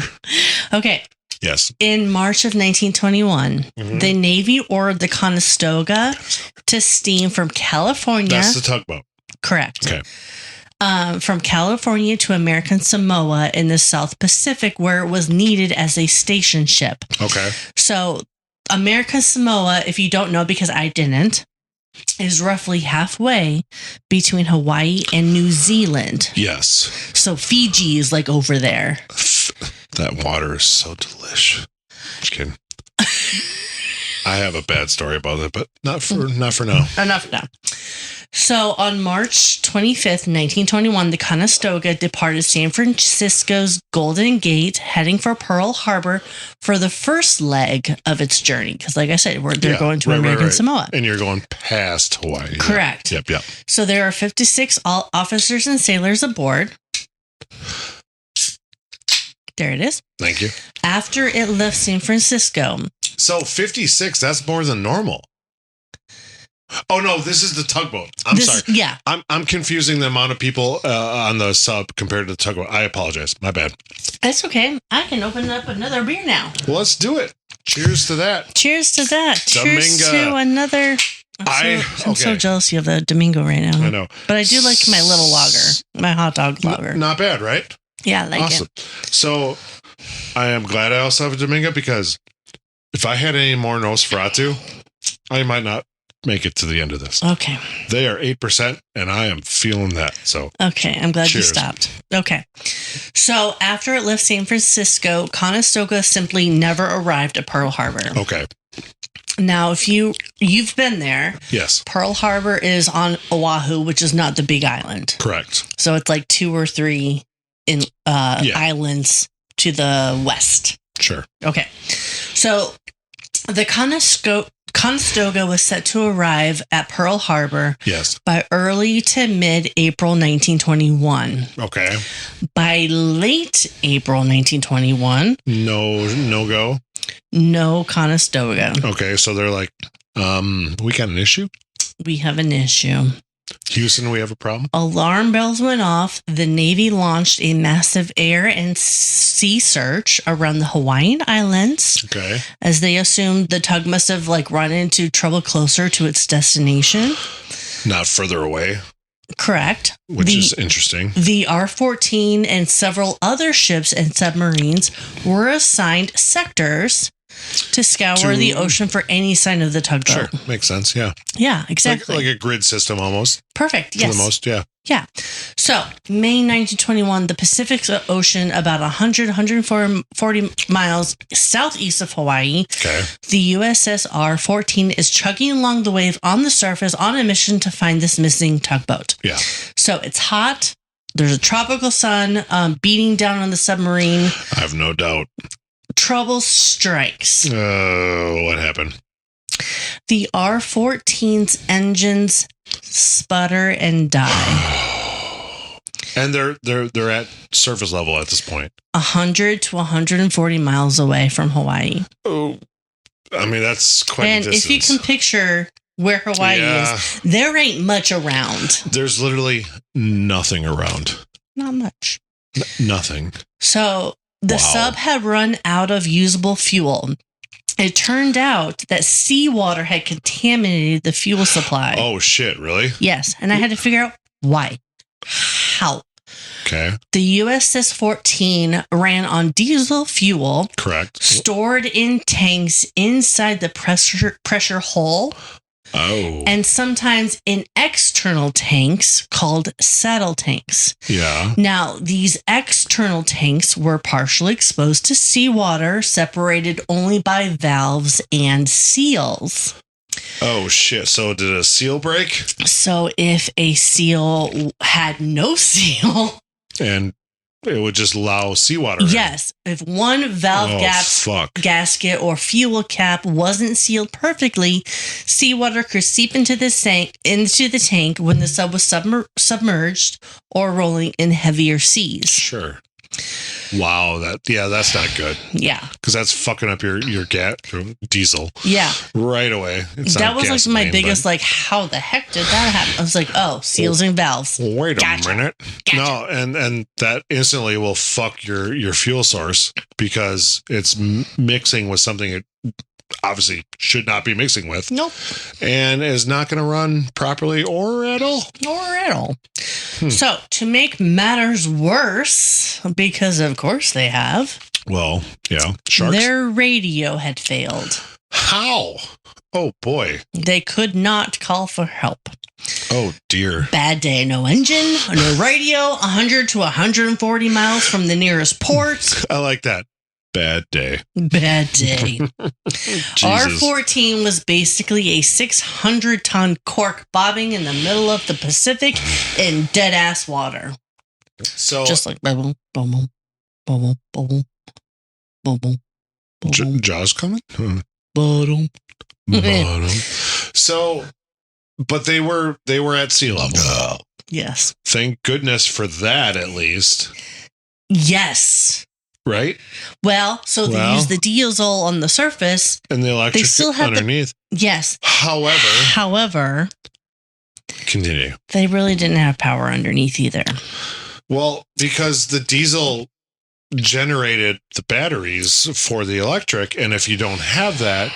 S2: Okay.
S1: Yes.
S2: In March of 1921, the Navy ordered the Conestoga to steam from California.
S1: That's the tugboat.
S2: Correct.
S1: Okay.
S2: From California to American Samoa in the South Pacific, where it was needed as a station ship.
S1: Okay.
S2: So American Samoa, if you don't know, because I didn't, is roughly halfway between Hawaii and New Zealand.
S1: Yes.
S2: So Fiji is like over there.
S1: That water is so delish. Just kidding. I have a bad story about it, but not for now.
S2: Enough now. So on March 25th, 1921, the Conestoga departed San Francisco's Golden Gate, heading for Pearl Harbor for the first leg of its journey. Because like I said, they're going to American Samoa.
S1: And you're going past Hawaii.
S2: Correct.
S1: Yep.
S2: So there are 56 officers and sailors aboard. There it is.
S1: Thank you.
S2: After it left San Francisco.
S1: So 56, that's more than normal. Oh no, this is the tugboat. I'm sorry.
S2: Yeah.
S1: I'm confusing the amount of people on the sub compared to the tugboat. I apologize. My bad.
S2: That's okay. I can open up another beer now.
S1: Well, let's do it. Cheers to that.
S2: Cheers to that.
S1: Domingo.
S2: Cheers to another. I'm so jealous you have the Domingo right now.
S1: I know.
S2: But I do like my little lager, my hot dog lager.
S1: Not bad, right?
S2: Yeah, I like
S1: awesome.
S2: it.
S1: So I am glad I also have a Domingo because if I had any more Nosferatu, I might not make it to the end of this.
S2: Okay.
S1: They are 8% and I am feeling that. So
S2: okay, I'm glad
S1: cheers.
S2: You stopped. Okay. So after it left San Francisco, Conestoga simply never arrived at Pearl Harbor.
S1: Okay.
S2: Now, if you've been there,
S1: yes,
S2: Pearl Harbor is on Oahu, which is not the big island.
S1: Correct.
S2: So it's like 2 or 3 islands to the west.
S1: Sure.
S2: Okay. So the Conestoga was set to arrive at Pearl Harbor by early to mid-April 1921.
S1: Okay.
S2: By late April 1921.
S1: No go?
S2: No Conestoga.
S1: Okay, so they're like, we got an issue?
S2: We have an issue.
S1: Houston, we have a problem?
S2: Alarm bells went off. The Navy launched a massive air and sea search around the Hawaiian Islands.
S1: Okay.
S2: As they assumed the tug must have run into trouble closer to its destination.
S1: Not further away.
S2: Correct.
S1: Which is interesting.
S2: The R-14 and several other ships and submarines were assigned sectors to scour the ocean for any sign of the tugboat.
S1: Sure, makes sense, yeah.
S2: Yeah, exactly.
S1: Like a grid system almost.
S2: Perfect, yes.
S1: For the most, yeah.
S2: Yeah. So, May 1921, the Pacific Ocean, about 140 miles southeast of Hawaii.
S1: Okay.
S2: The USS R-14 is chugging along the wave on the surface on a mission to find this missing tugboat.
S1: Yeah.
S2: So, it's hot. There's a tropical sun beating down on the submarine.
S1: I have no doubt.
S2: Trouble strikes.
S1: What happened?
S2: The R-14's engines sputter and die.
S1: And they're at surface level at this point.
S2: 100 to 140 miles away from Hawaii.
S1: Oh, I mean, that's quite a distance.
S2: And if you can picture where Hawaii is, there ain't much around.
S1: There's literally nothing around.
S2: Not much.
S1: Nothing.
S2: So the sub had run out of usable fuel. It turned out that seawater had contaminated the fuel supply.
S1: Oh, shit, really?
S2: Yes, and I had to figure out why. How?
S1: Okay.
S2: The USS 14 ran on diesel fuel.
S1: Correct.
S2: Stored in tanks inside the pressure hull.
S1: Oh.
S2: And sometimes in external tanks called saddle tanks.
S1: Yeah.
S2: Now, these external tanks were partially exposed to seawater, separated only by valves and seals.
S1: Oh, shit. So did a seal break?
S2: So if a seal had no seal...
S1: And it would just allow seawater in.
S2: Yes. If one valve gasket or fuel cap wasn't sealed perfectly, seawater could seep into the tank when the sub was submerged or rolling in heavier seas.
S1: Sure. Wow, that's not good.
S2: Yeah,
S1: because that's fucking up your diesel.
S2: Yeah,
S1: right away.
S2: That was like my biggest how the heck did that happen? I was like, oh, seals and valves.
S1: Wait a minute. Gotcha. No, and that instantly will fuck your fuel source because it's mixing with something it obviously should not be mixing with.
S2: Nope.
S1: And is not going to run properly or at all.
S2: So to make matters worse, because of course they have.
S1: Well, yeah. Sharks.
S2: Their radio had failed.
S1: How? Oh boy.
S2: They could not call for help.
S1: Oh dear.
S2: Bad day. No engine, no radio, 100 to 140 miles from the nearest port.
S1: I like that. Bad day.
S2: R-14 was basically a 600-ton cork bobbing in the middle of the Pacific in dead-ass water.
S1: So
S2: just like bubble, bubble, bubble, bubble, bubble.
S1: Jaws coming?
S2: Bottom.
S1: So, but they were at sea level.
S2: Yes.
S1: Thank goodness for that, at least.
S2: Yes.
S1: Right?
S2: Well, so they use the diesel on the surface.
S1: And the electric underneath.
S2: Yes.
S1: However. Continue.
S2: They really didn't have power underneath either.
S1: Well, because the diesel generated the batteries for the electric. And if you don't have that,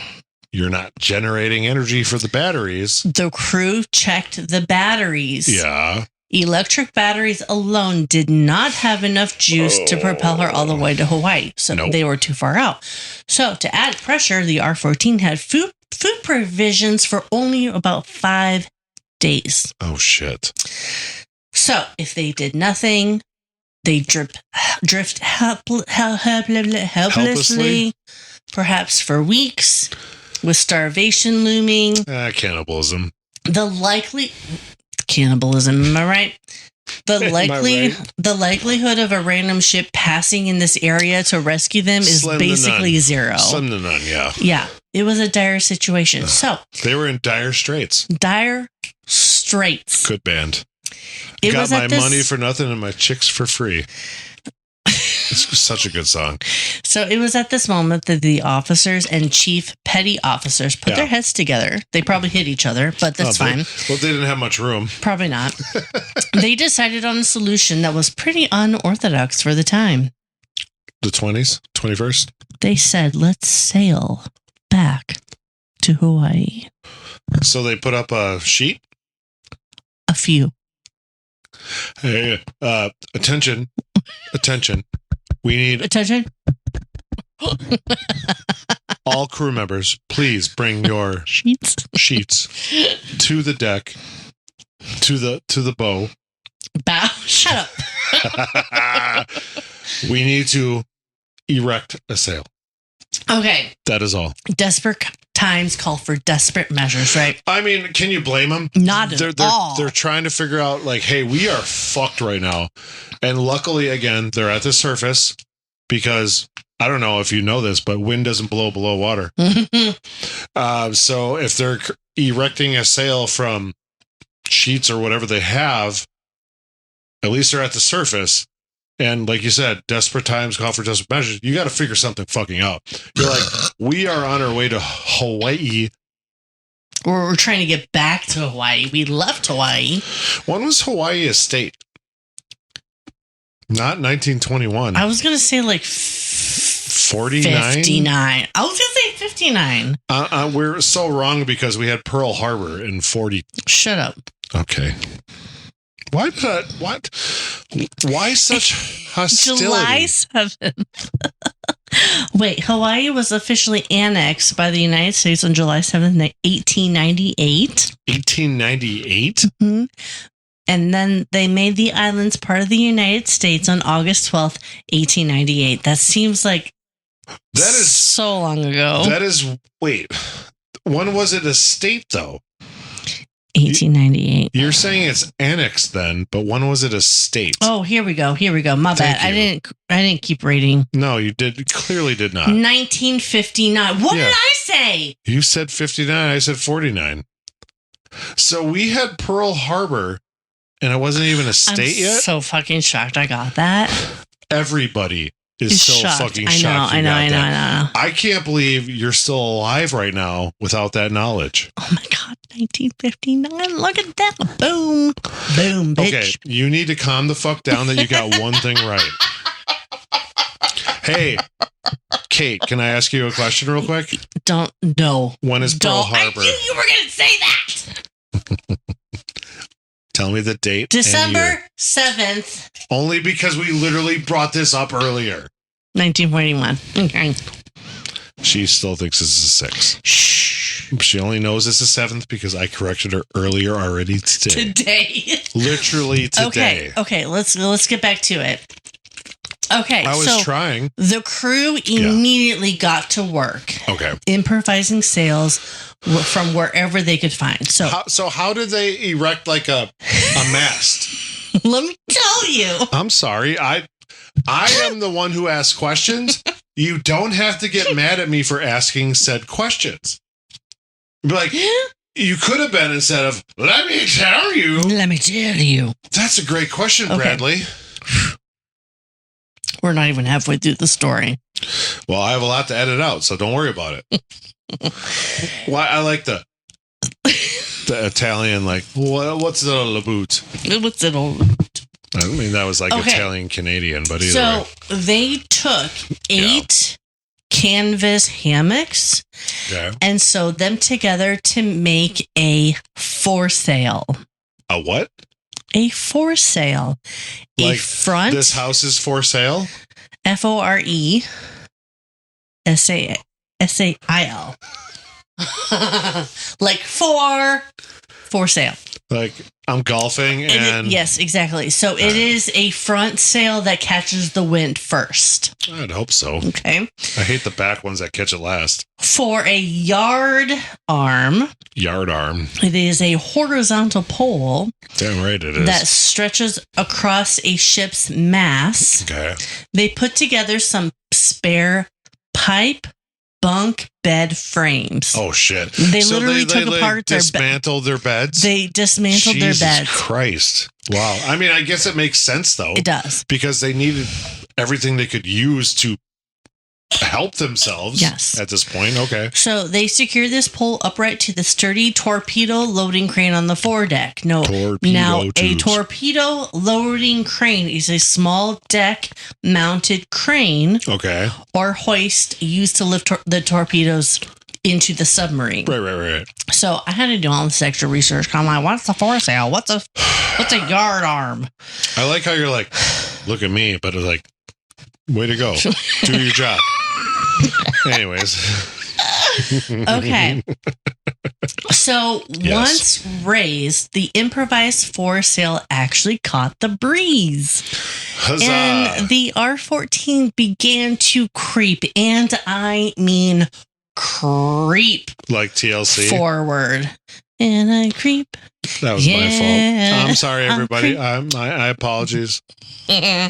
S1: you're not generating energy for the batteries.
S2: The crew checked the batteries.
S1: Yeah.
S2: Electric batteries alone did not have enough juice to propel her all the way to Hawaii. So They were too far out. So to add pressure, the R-14 had food provisions for only about 5 days.
S1: Oh, shit.
S2: So if they did nothing, they drift helplessly, perhaps for weeks, with starvation looming.
S1: Cannibalism.
S2: Cannibalism, am I right? The likelihood of a random ship passing in this area to rescue them is basically zero.
S1: Slim to none, yeah.
S2: Yeah, it was a dire situation. So
S1: they were in dire straits.
S2: Dire straits.
S1: Good band. Got my money for nothing and my chicks for free. It's such a good song.
S2: So it was at this moment that the officers and chief petty officers put their heads together. They probably hit each other, but that's fine.
S1: Well, they didn't have much room.
S2: Probably not. They decided on a solution that was pretty unorthodox for the time.
S1: The 20s? 21st?
S2: They said, let's sail back to Hawaii.
S1: So they put up a sheet?
S2: A few.
S1: Hey, attention. We need
S2: attention.
S1: All crew members, please bring your sheets to the deck, to the bow.
S2: Bow. Shut up.
S1: We need to erect a sail.
S2: Okay.
S1: That is all.
S2: Desperate times call for desperate measures, right?
S1: I mean, can you blame them?
S2: Not at all.
S1: They're trying to figure out, hey, we are fucked right now. And luckily, again, they're at the surface because, I don't know if you know this, but wind doesn't blow below water. So if they're erecting a sail from sheets or whatever they have, at least they're at the surface. And like you said, desperate times call for desperate measures. You got to figure something fucking out. You're like, we are on our way to Hawaii.
S2: We're trying to get back to Hawaii. We left Hawaii.
S1: When was Hawaii a state? Not 1921.
S2: I was going to say like
S1: 49?
S2: 59. I was going to say 59.
S1: We're so wrong because we had Pearl Harbor in 40.
S2: Shut up.
S1: Okay. Why such hostility?
S2: July 7th. Wait, Hawaii was officially annexed by the United States on July 7th, 1898.
S1: 1898?
S2: Mm-hmm. And then they made the islands part of the United States on August 12th, 1898. That seems like
S1: that is
S2: so long ago.
S1: That is, wait, when was it a state though?
S2: 1898.
S1: You're saying it's annexed then, but when was it a state?
S2: Oh, here we go. My bad. I didn't keep reading.
S1: No, you clearly did not.
S2: 1959. What did I say?
S1: You said 59. I said 49. So we had Pearl Harbor, and it wasn't even a state yet.
S2: So fucking shocked I got that.
S1: Everybody is so
S2: shocked.
S1: fucking shocked.
S2: I know.
S1: I can't believe you're still alive right now without that knowledge.
S2: Oh my God, 1959. Look at that. Boom. Boom, bitch.
S1: Okay, you need to calm the fuck down that you got one thing right. Hey, Kate, can I ask you a question real quick?
S2: Don't know.
S1: When is Pearl Harbor?
S2: I knew you were going to say that.
S1: Tell me the date.
S2: December 7th.
S1: Only because we literally brought this up earlier.
S2: 1941. Okay.
S1: She still thinks it's a 6.
S2: Shh.
S1: She only knows it's a 7th because I corrected her earlier already today.
S2: Literally
S1: today.
S2: Okay. Let's get back to it. Okay.
S1: I was trying.
S2: The crew immediately got to work.
S1: Okay.
S2: Improvising sails from wherever they could find. So
S1: how did they erect like a mast?
S2: Let me tell you.
S1: I'm sorry. I am the one who asks questions. You don't have to get mad at me for asking said questions. Be like, you could have been instead of, let me tell you. That's a great question, Bradley.
S2: We're not even halfway through the story.
S1: Well, I have a lot to edit out, so don't worry about it. Well, I like the Italian, like, what's it on the boot?
S2: What's it on?
S1: I mean, that was like Italian Canadian, but either way.
S2: So they took 8 canvas hammocks and sewed them together to make a foresail.
S1: A what?
S2: A foresail.
S1: Like
S2: a front.
S1: This house is for sale?
S2: FORESAIL. Like for sale.
S1: Like I'm golfing and...
S2: Yes, exactly. So it is a front sail that catches the wind first.
S1: I'd hope so.
S2: Okay.
S1: I hate the back ones that catch it last.
S2: For a yard arm. It is a horizontal pole.
S1: Damn right it is.
S2: That stretches across a ship's mast.
S1: Okay.
S2: They put together some spare pipe bunk bed frames.
S1: Oh shit!
S2: They literally took apart
S1: dismantled their beds.
S2: They dismantled their beds.
S1: Jesus Christ! Wow. I mean, I guess it makes sense though.
S2: It does,
S1: because they needed everything they could use to help themselves.
S2: Yes.
S1: At this point, okay.
S2: So they secured this pole upright to the sturdy torpedo loading crane on the foredeck. A torpedo loading crane is a small deck mounted crane.
S1: Okay.
S2: Or hoist used to lift the torpedoes into the submarine.
S1: Right.
S2: So I had to do all this extra research. I'm like, what's the foresail? What's a yard arm?
S1: I like how you're like, look at me, but it's like, way to go. Do your job. Anyways.
S2: Okay. So once raised, the improvised foresail actually caught the breeze.
S1: Huzzah.
S2: And the R-14 began to creep, and I mean creep.
S1: Like TLC?
S2: Forward. And I creep.
S1: That was my fault. I'm sorry, everybody. I apologies.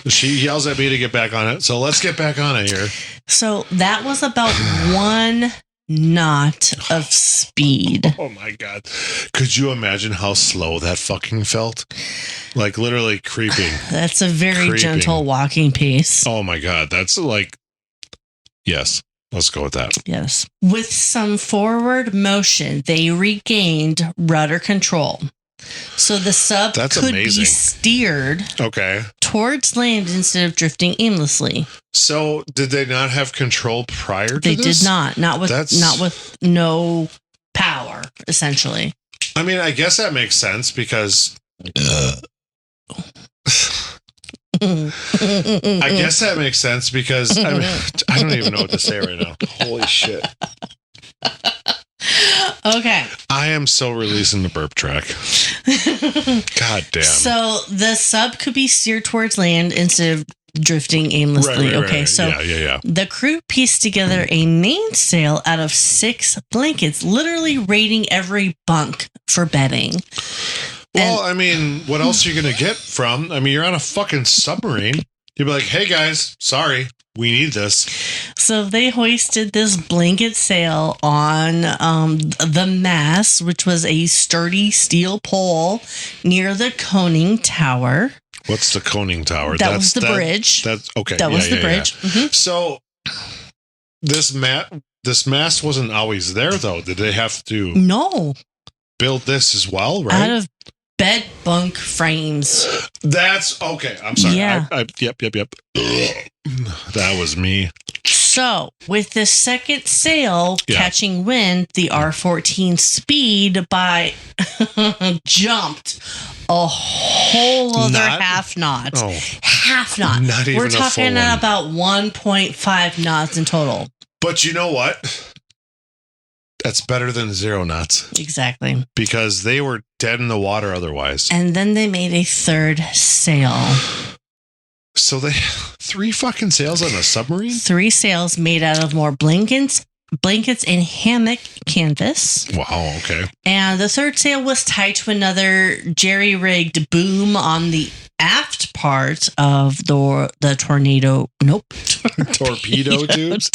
S1: She yells at me to get back on it. So let's get back on it here.
S2: So that was about 1 knot of speed.
S1: Oh my God. Could you imagine how slow that fucking felt? Like literally creeping.
S2: That's a very gentle walking pace.
S1: Oh my God. That's like, yes. Let's go with that.
S2: Yes. With some forward motion, they regained rudder control. So the sub could be steered towards land instead of drifting aimlessly.
S1: So, did they not have control prior to
S2: this? They did not. Not with no power, essentially.
S1: I mean, I guess that makes sense because... I guess that makes sense because I don't even know what to say right now. Holy shit.
S2: Okay.
S1: I am so releasing the burp track. God damn.
S2: So the sub could be steered towards land instead of drifting aimlessly. Right. So the crew pieced together a mainsail out of 6 blankets, literally raiding every bunk for bedding.
S1: Well, I mean, what else are you going to get from? I mean, you're on a fucking submarine. You'd be like, hey guys, sorry, we need this.
S2: So they hoisted this blanket sail on the mast, which was a sturdy steel pole near the conning tower.
S1: What's the conning tower?
S2: That was the bridge.
S1: That's okay.
S2: That was the bridge.
S1: Yeah. Mm-hmm. So this mast wasn't always there, though. Did they have to build this as well, right?
S2: Out of bed bunk frames.
S1: That's okay. I'm sorry.
S2: Yeah.
S1: Yep. That was me.
S2: So, with the second sail catching wind, the R-14 speed by jumped a whole other half knot. Oh, half knot.
S1: Not even
S2: We're talking about 1.5 knots in total.
S1: But you know what? That's better than 0 knots.
S2: Exactly.
S1: Because they were dead in the water otherwise.
S2: And then they made a third sail.
S1: So they 3 fucking sails on a submarine?
S2: 3 sails made out of more blankets and hammock canvas.
S1: Wow, okay.
S2: And the third sail was tied to another jerry-rigged boom on the aft part of the tornado. Nope.
S1: Torpedo tubes?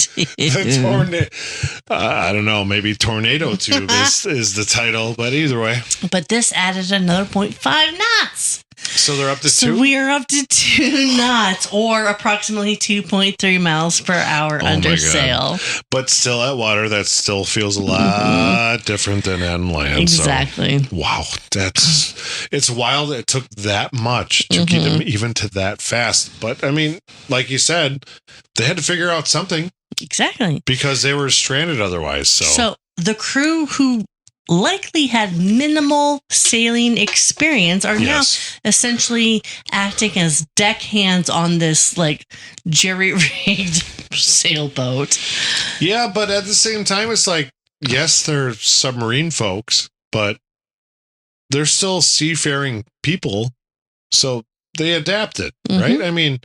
S1: I don't know. Maybe tornado tube is the title, but either way.
S2: But this added another 0.5 knots.
S1: So they're up to 2?
S2: So we are up to 2 knots, or approximately 2.3 miles per hour under sail.
S1: But still at water, that still feels a lot different than on land.
S2: Exactly.
S1: So, wow. It's wild it took that much to get them even to that fast. But I mean, like you said, they had to figure out something.
S2: Exactly.
S1: Because they were stranded otherwise. So
S2: the crew who likely had minimal sailing experience are now essentially acting as deckhands on this jerry-rigged sailboat.
S1: Yeah, but at the same time, it's like, yes, they're submarine folks, but they're still seafaring people, so they adapted, right? I mean,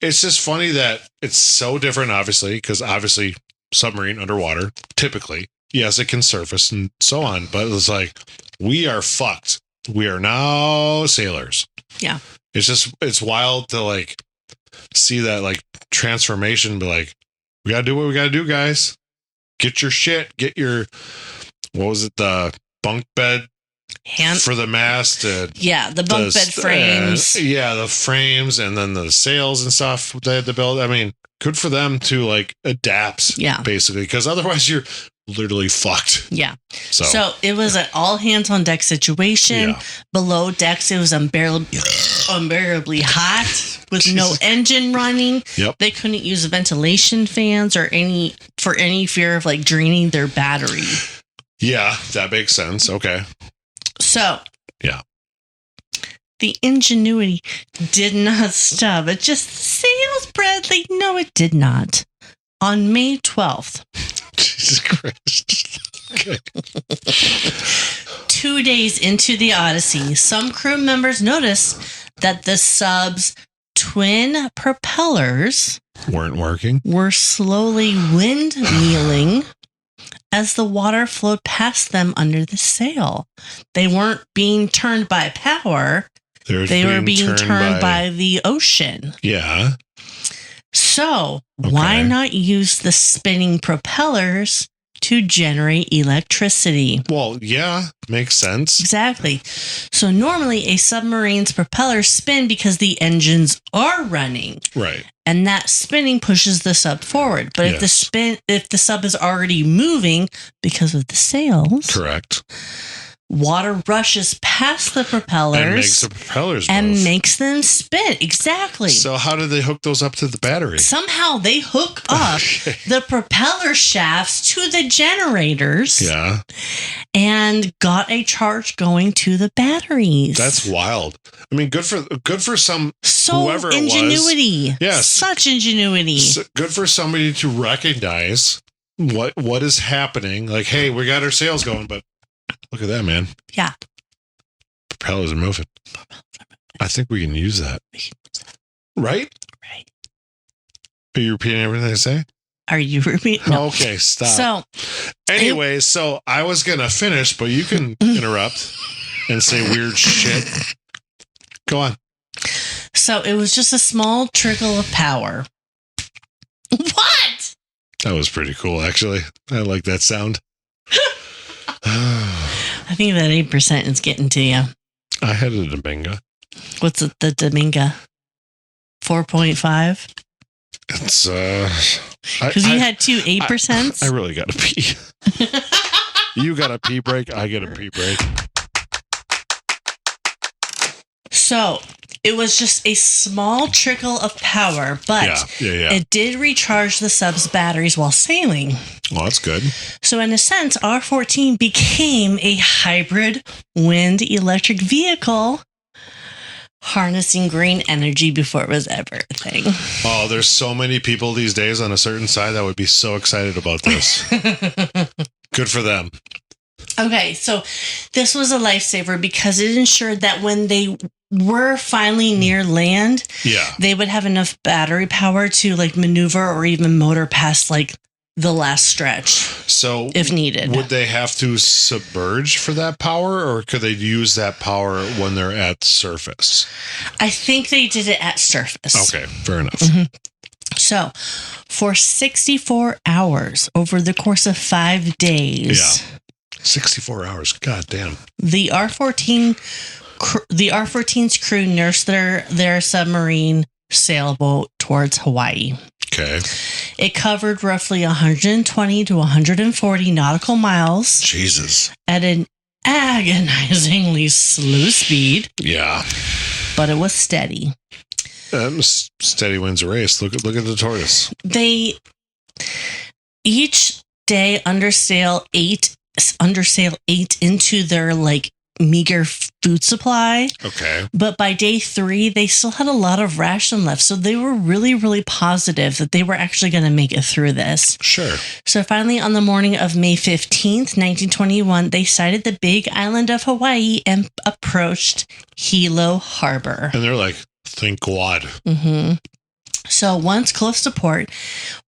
S1: it's just funny that it's so different, obviously, because obviously submarine underwater, typically. Yes, it can surface and so on, but it's like, we are fucked. We are now sailors.
S2: Yeah.
S1: It's wild to see that transformation, be like, we got to do what we got to do, guys. Get your shit, what was it? The bunk bed for the mast.
S2: The bunk bed frames.
S1: The frames and then the sails and stuff they had to build. I mean, good for them to adapt, basically, because otherwise you're literally fucked.
S2: Yeah. So it was an all hands on deck situation. Yeah. Below decks, it was unbearably hot with no engine running. Yep. They couldn't use ventilation fans or any fear of draining their battery.
S1: Yeah, that makes sense. Okay.
S2: So.
S1: Yeah.
S2: The ingenuity did not stop. It just sails, Bradley. No, it did not. On May 12th.
S1: Jesus Christ. Okay.
S2: 2 days into the Odyssey, some crew members noticed that the sub's twin propellers
S1: weren't working.
S2: Were slowly windmilling as the water flowed past them under the sail. They weren't being turned by power. They were being turned by the ocean.
S1: Yeah.
S2: So, why not use the spinning propellers to generate electricity?
S1: Well, yeah, makes sense.
S2: Exactly. So, normally a submarine's propellers spin because the engines are running.
S1: Right.
S2: And that spinning pushes the sub forward. But if the sub is already moving because of the sails.
S1: Correct.
S2: Water rushes past the propellers
S1: and makes the propellers
S2: and
S1: move.
S2: makes them spin. Exactly.
S1: So how did they hook those up to the battery?
S2: Somehow they hook up the propeller shafts to the generators.
S1: Yeah.
S2: And got a charge going to the batteries.
S1: That's wild. I mean, good for some whoever
S2: ingenuity.
S1: It was. Yes.
S2: Such ingenuity.
S1: Good for somebody to recognize what is happening. Like, hey, we got our sails going, but look at that, man.
S2: Yeah.
S1: Propellers are moving. I think we can use that. Right?
S2: Right.
S1: Are you repeating everything I say?
S2: Are you repeating? No.
S1: Okay, stop. Anyway, so I was going to finish, but you can interrupt and say weird shit. Go on.
S2: So it was just a small trickle of power. What?
S1: That was pretty cool, actually. I like that sound.
S2: I think that 8% is getting to you.
S1: I had a Dominga.
S2: What's the Dominga? 4.5?
S1: It's
S2: because you had 2 8%.
S1: I really got to pee. You got a pee break. I get a pee break.
S2: So it was just a small trickle of power, but it did recharge the sub's batteries while sailing.
S1: Well, that's good.
S2: So in a sense, R-14 became a hybrid wind electric vehicle, harnessing green energy before it was ever a thing.
S1: Oh, there's so many people these days on a certain side that would be so excited about this. Good for them.
S2: Okay, so this was a lifesaver because it ensured that when they were finally near land, they would have enough battery power to like maneuver or even motor past like the last stretch. So if needed,
S1: would they have to submerge for that power, or could they use that power when they're at surface?
S2: I think they did it at surface.
S1: Okay, fair enough.
S2: Mm-hmm. So for 64 hours over the course of 5 days.
S1: Yeah. 64 hours. God damn.
S2: The R-14's crew nursed their submarine sailboat towards Hawaii.
S1: Okay.
S2: It covered roughly 120 to 140 nautical miles.
S1: Jesus.
S2: At an agonizingly slow speed.
S1: Yeah.
S2: But it was steady.
S1: Steady wins a race. Look at the tortoise.
S2: They each day undersail ate into their like meager food supply.
S1: Okay.
S2: But by day 3, they still had a lot of ration left. So they were really, really positive that they were actually going to make it through this.
S1: Sure.
S2: So finally, on the morning of May 15th, 1921, they sighted the big island of Hawaii and approached Hilo Harbor.
S1: And they're like, thank God.
S2: Mm-hmm. So once close to port,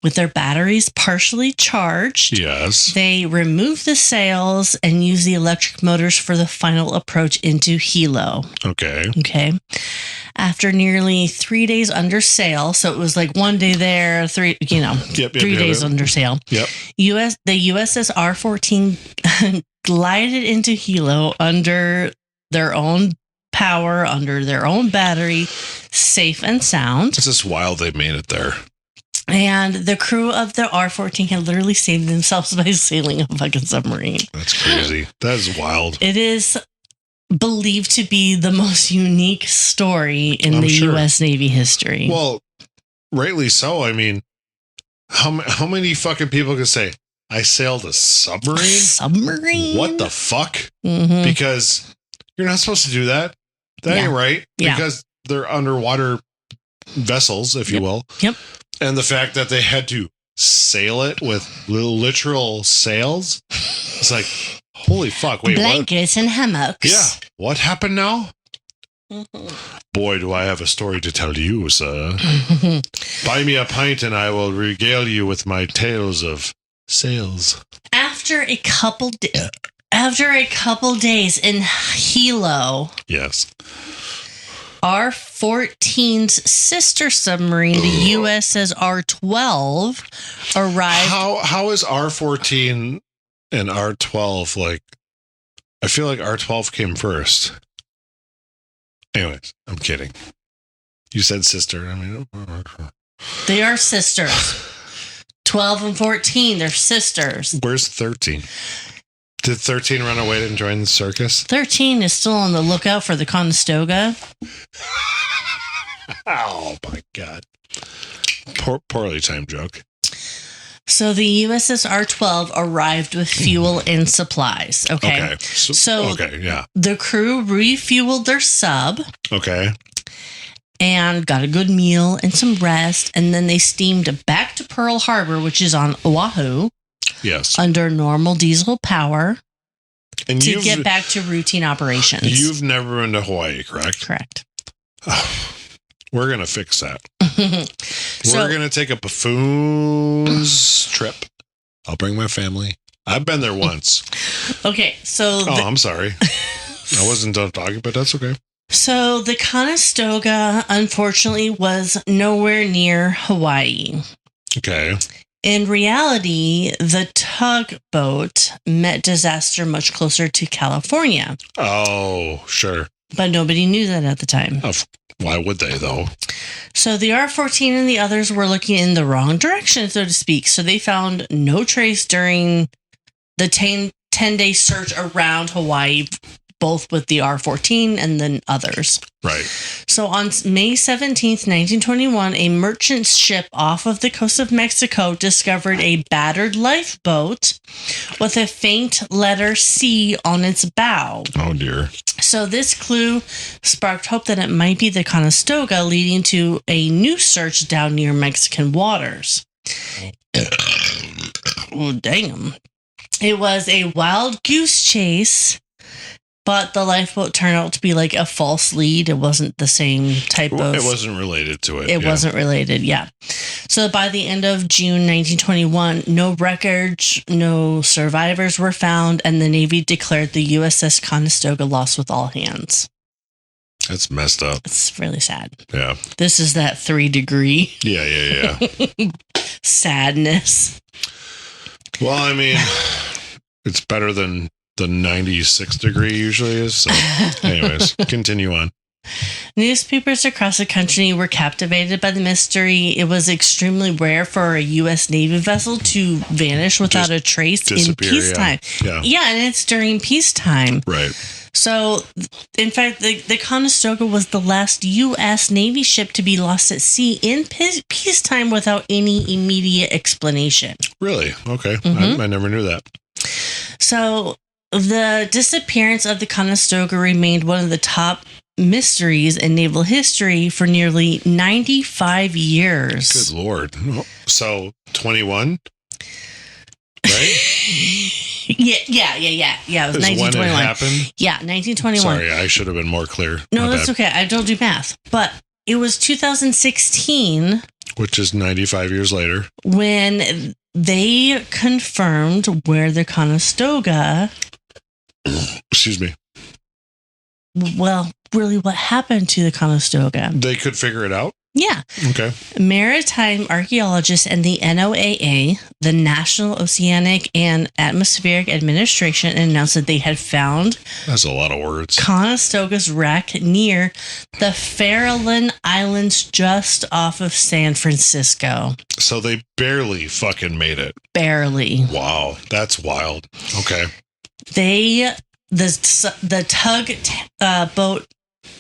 S2: with their batteries partially charged, they removed the sails and used the electric motors for the final approach into Hilo. Okay. After nearly 3 days under sail, so it was like 1 day there, 3 days under sail.
S1: Yep.
S2: The USS R-14 glided into Hilo under their own power, under their own battery, safe and sound.
S1: It's just wild they made it there.
S2: And the crew of the R-14 had literally saved themselves by sailing a fucking submarine.
S1: That's crazy. That is wild.
S2: It is believed to be the most unique story in U.S. Navy history.
S1: Well, rightly so. I mean, how many fucking people can say, I sailed a submarine?
S2: Submarine?
S1: What the fuck?
S2: Mm-hmm.
S1: Because you're not supposed to do that. That ain't right. Because they're underwater vessels, if you will.
S2: Yep.
S1: And the fact that they had to sail it with literal sails, it's like, holy fuck. Wait,
S2: blankets and hammocks.
S1: Yeah. What happened now? Mm-hmm. Boy, do I have a story to tell you, sir. Buy me a pint and I will regale you with my tales of sails.
S2: After a couple days in Hilo, R-14's sister submarine, the USS R-12, arrived.
S1: How is R-14 and R-12 like? I feel like R-12 came first. Anyways, I'm kidding. You said sister. I mean,
S2: they are sisters. 12 and 14, they're sisters.
S1: Where's 13? Did 13 run away and join the circus?
S2: 13 is still on the lookout for the Conestoga.
S1: Oh, my God. Poorly timed joke.
S2: So the USS R-12 arrived with fuel and supplies. Okay. So
S1: yeah.
S2: The crew refueled their sub.
S1: Okay.
S2: And got a good meal and some rest. And then they steamed back to Pearl Harbor, which is on Oahu.
S1: Yes.
S2: Under normal diesel power.
S1: And
S2: to get back to routine operations.
S1: You've never been to Hawaii, correct?
S2: Correct.
S1: We're going to fix that. We're going to take a buffoon's trip. I'll bring my family. I've been there once.
S2: Okay, so...
S1: I'm sorry. I wasn't done talking, but that's okay.
S2: So the Conestoga, unfortunately, was nowhere near Hawaii.
S1: Okay.
S2: In reality, the tugboat met disaster much closer to California.
S1: Oh, sure.
S2: But nobody knew that at the time.
S1: Why would they, though?
S2: So the R-14 and the others were looking in the wrong direction, so to speak. So they found no trace during the 10-day search around Hawaii, both with the R-14 and then others.
S1: Right.
S2: So on May 17th, 1921, a merchant ship off of the coast of Mexico discovered a battered lifeboat with a faint letter C on its bow.
S1: Oh, dear.
S2: So this clue sparked hope that it might be the Conestoga, leading to a new search down near Mexican waters. Oh, dang. It was a wild goose chase, but the lifeboat turned out to be like a false lead. It wasn't the same type of...
S1: It wasn't related to it.
S2: It wasn't related, yeah. So by the end of June 1921, no wreckage, no survivors were found, and the Navy declared the USS Conestoga lost with all hands.
S1: That's messed up.
S2: It's really sad.
S1: Yeah.
S2: This is that 3-degree.
S1: Yeah.
S2: Sadness.
S1: Well, I mean, it's better than the 96 degree usually is. So anyways, continue on.
S2: Newspapers across the country were captivated by the mystery. It was extremely rare for a U.S. Navy vessel to vanish without a trace in peacetime. Yeah, and it's during peacetime.
S1: Right.
S2: So, in fact, the Conestoga was the last U.S. Navy ship to be lost at sea in peacetime without any immediate explanation.
S1: Really? Okay. Mm-hmm. I never knew that.
S2: So, the disappearance of the Conestoga remained one of the top mysteries in naval history for nearly 95 years.
S1: Good Lord. So 21, right?
S2: Yeah. It was 1921.
S1: When it happened?
S2: Yeah, 1921.
S1: Sorry, I should have been more clear.
S2: No, that's okay. I don't do math. But it was 2016.
S1: Which is 95 years later.
S2: When they confirmed where the Conestoga...
S1: Excuse me.
S2: Well, really, what happened to the Conestoga?
S1: They could figure it out?
S2: Yeah.
S1: Okay.
S2: Maritime archaeologists and the NOAA, the National Oceanic and Atmospheric Administration, announced that they had found...
S1: That's a lot of words.
S2: Conestoga's wreck near the Farallon Islands just off of San Francisco.
S1: So they barely fucking made it.
S2: Barely.
S1: Wow. That's wild. Okay.
S2: The tug boat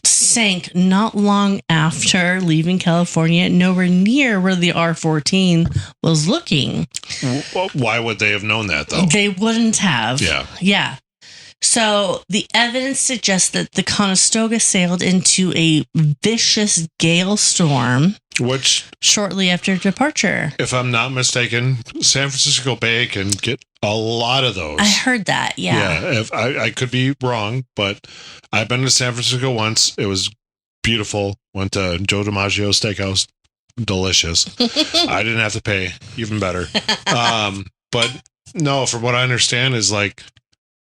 S2: sank not long after leaving California, nowhere near where the R-14 was looking.
S1: Why would they have known that, though?
S2: They wouldn't have.
S1: Yeah.
S2: So the evidence suggests that the Conestoga sailed into a vicious gale storm.
S1: Which,
S2: shortly after departure.
S1: If I'm not mistaken, San Francisco Bay can get a lot of those.
S2: I heard that, yeah.
S1: Yeah, if I could be wrong, but I've been to San Francisco once. It was beautiful. Went to Joe DiMaggio Steakhouse. Delicious. I didn't have to pay. Even better. But no, from what I understand is like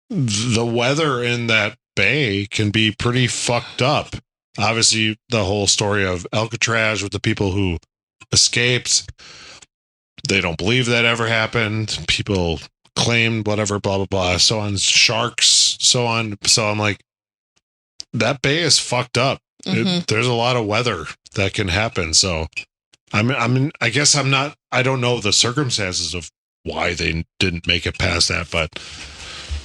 S1: the weather in that bay can be pretty fucked up. Obviously, the whole story of Alcatraz with the people who escaped, they don't believe that ever happened. People claimed whatever, blah, blah, blah, so on. Sharks, so on. So I'm like, that bay is fucked up. Mm-hmm. There's a lot of weather that can happen. So I guess I don't know the circumstances of why they didn't make it past that, but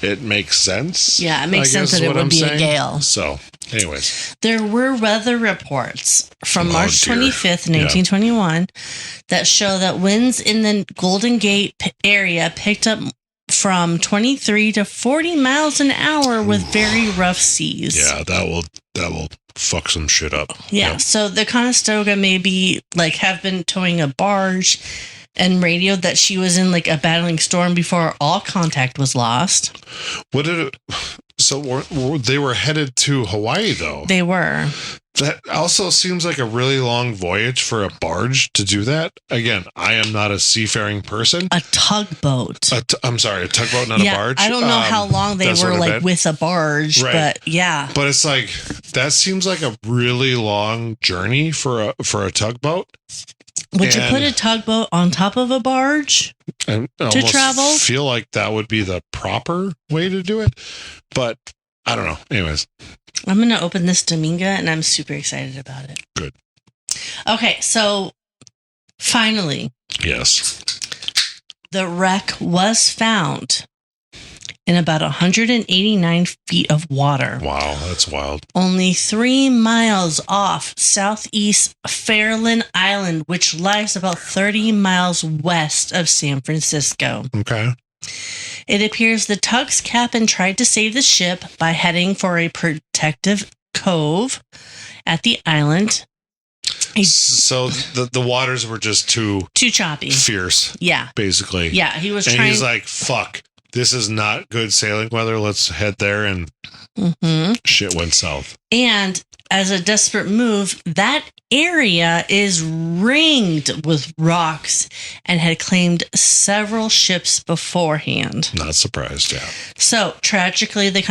S1: it makes sense.
S2: Yeah, it makes sense that it would be a gale.
S1: So, anyways.
S2: There were weather reports from March 25th, 1921, that show that winds in the Golden Gate area picked up from 23 to 40 miles an hour with very rough seas.
S1: Yeah, that will fuck some shit up.
S2: Yeah, so the Conestoga maybe have been towing a barge and radioed that she was in a battling storm before all contact was lost. So they were headed to Hawaii, though. They were.
S1: That also seems like a really long voyage for a barge to do that. Again, I am not a seafaring person.
S2: A tugboat.
S1: I'm sorry, a tugboat, not a barge.
S2: I don't know how long they were with a barge, right. But yeah.
S1: But it's that seems like a really long journey for a tugboat.
S2: Would you put a tugboat on top of a barge
S1: to travel? I feel like that would be the proper way to do it, but I don't know. Anyways.
S2: I'm going to open this Dominga, and I'm super excited about it.
S1: Good.
S2: Okay, so finally.
S1: Yes.
S2: The wreck was found in about 189 feet of water.
S1: Wow, that's wild.
S2: Only 3 miles off southeast Fairland Island, which lies about 30 miles west of San Francisco.
S1: Okay.
S2: It appears the tug's captain tried to save the ship by heading for a protective cove at the island.
S1: So the waters were just too
S2: choppy,
S1: fierce.
S2: Yeah,
S1: basically.
S2: Yeah, he was.
S1: And he's like, "Fuck, this is not good sailing weather. Let's head there." And shit went south.
S2: And as a desperate move, that area is ringed with rocks and had claimed several ships beforehand.
S1: Not surprised, yeah.
S2: So, tragically, the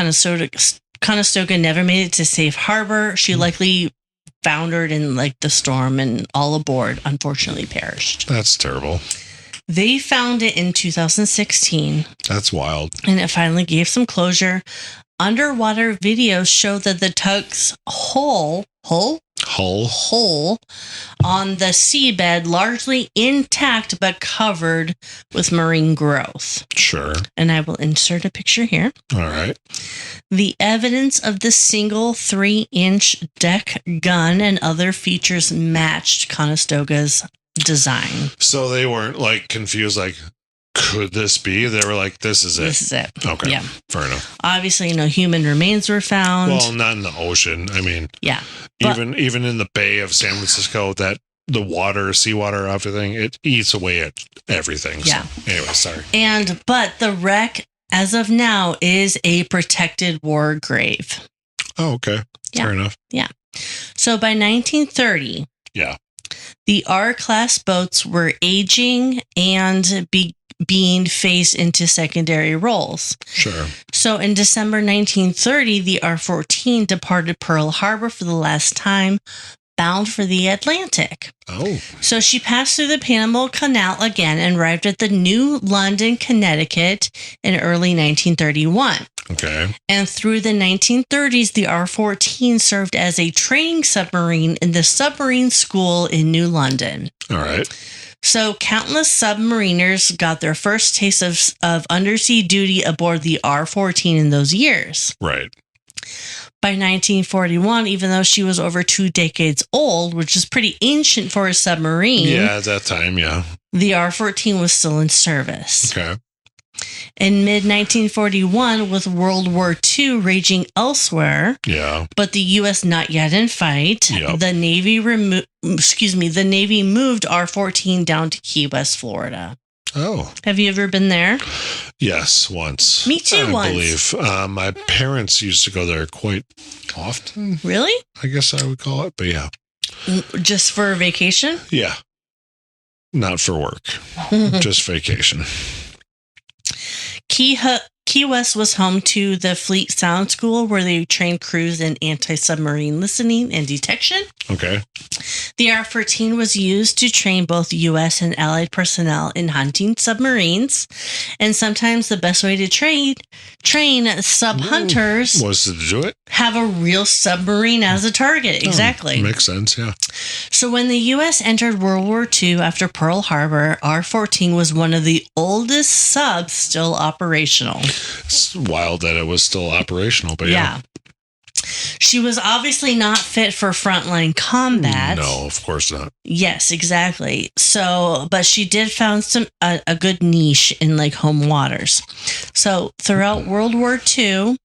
S2: Conestoga never made it to safe harbor. She likely foundered in the storm, and all aboard unfortunately perished.
S1: That's terrible.
S2: They found it in 2016.
S1: That's wild.
S2: And it finally gave some closure. Underwater videos show that the tug's hull on the seabed largely intact but covered with marine growth.
S1: Sure.
S2: And I will insert a picture here.
S1: All right.
S2: The evidence of the single 3-inch deck gun and other features matched Conestoga's design.
S1: So they weren't confused, could this be? They were like, this is it.
S2: This is it.
S1: Okay.
S2: Yeah.
S1: Fair enough.
S2: Obviously, no human remains were found.
S1: Well, not in the ocean. I mean,
S2: yeah.
S1: Even in the Bay of San Francisco, that the water, seawater, everything, it eats away at everything.
S2: Yeah.
S1: So, anyway, sorry.
S2: But the wreck, as of now, is a protected war grave.
S1: Oh, okay.
S2: Yeah.
S1: Fair enough.
S2: Yeah. So by 1930, the R-class boats were aging and being phased into secondary roles.
S1: Sure.
S2: So in December 1930, the R-14 departed Pearl Harbor for the last time, bound for the Atlantic.
S1: Oh.
S2: So she passed through the Panama Canal again and arrived at the New London, Connecticut in early 1931.
S1: Okay.
S2: And through the 1930s, the R-14 served as a training submarine in the submarine school in New London.
S1: All right.
S2: So countless submariners got their first taste of undersea duty aboard the R-14 in those years.
S1: Right.
S2: By 1941, even though she was over 2 decades old, which is pretty ancient for a submarine.
S1: Yeah, at that time, yeah.
S2: The R-14 was still in service.
S1: Okay.
S2: In mid-1941, with World War II raging elsewhere, but the U.S. not yet in fight, the Navy moved R-14 down to Key West, Florida.
S1: Oh.
S2: Have you ever been there?
S1: Yes, once.
S2: Me too, once.
S1: I believe. My parents used to go there quite often.
S2: Really?
S1: I guess I would call it, but yeah.
S2: Just for vacation?
S1: Yeah. Not for work. Just vacation.
S2: Key West was home to the Fleet Sound School, where they trained crews in anti-submarine listening and detection.
S1: Okay.
S2: The R-14 was used to train both U.S. and Allied personnel in hunting submarines, and sometimes the best way to train sub-hunters
S1: was to do it.
S2: Have a real submarine as a target. Exactly.
S1: Makes sense, yeah.
S2: So when the U.S. entered World War II after Pearl Harbor, R-14 was one of the oldest subs still operational.
S1: It's wild that it was still operational, but yeah.
S2: She was obviously not fit for frontline combat.
S1: No, of course not.
S2: Yes, exactly. So, but she did found a good niche in like home waters. So throughout World War II,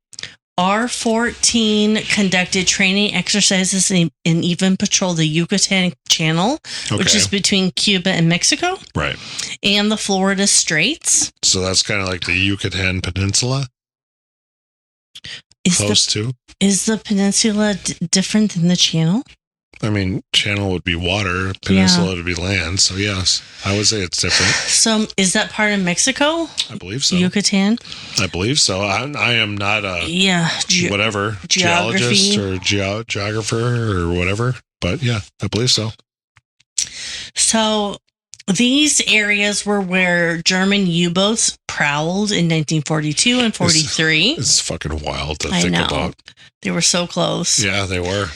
S2: R-14 conducted training exercises and even patrolled the Yucatan Channel, which is between Cuba and Mexico.
S1: Right.
S2: And the Florida Straits.
S1: So that's kind of like the Yucatan Peninsula. Close to.
S2: Is the peninsula different than the channel?
S1: I mean, channel would be water, peninsula would be land. So yes, I would say it's different.
S2: So is that part of Mexico?
S1: I believe so.
S2: Yucatan?
S1: I believe so. I am not a
S2: geography.
S1: Geologist or geographer or whatever. But yeah, I believe so.
S2: So these areas were where German U-boats prowled in 1942 and 43.
S1: It's fucking wild to think about.
S2: They were so close.
S1: Yeah, they were.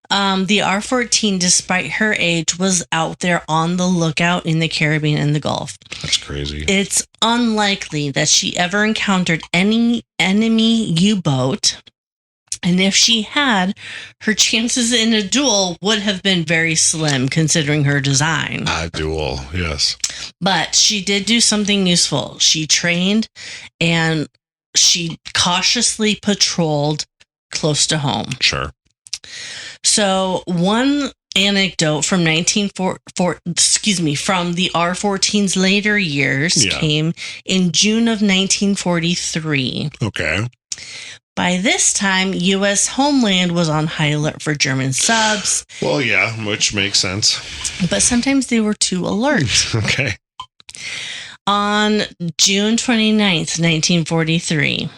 S2: The R-14, despite her age, was out there on the lookout in the Caribbean and the Gulf.
S1: That's crazy.
S2: It's unlikely that she ever encountered any enemy U-boat. And if she had, her chances in a duel would have been very slim considering her design.
S1: A duel, yes.
S2: But she did do something useful. She trained and she cautiously patrolled close to home.
S1: Sure.
S2: So one anecdote from from the R-14's later years came in June of 1943.
S1: Okay.
S2: By this time, U.S. homeland was on high alert for German subs.
S1: Well, yeah, which makes sense.
S2: But sometimes they were too alert.
S1: Okay.
S2: On June 29th, 1943.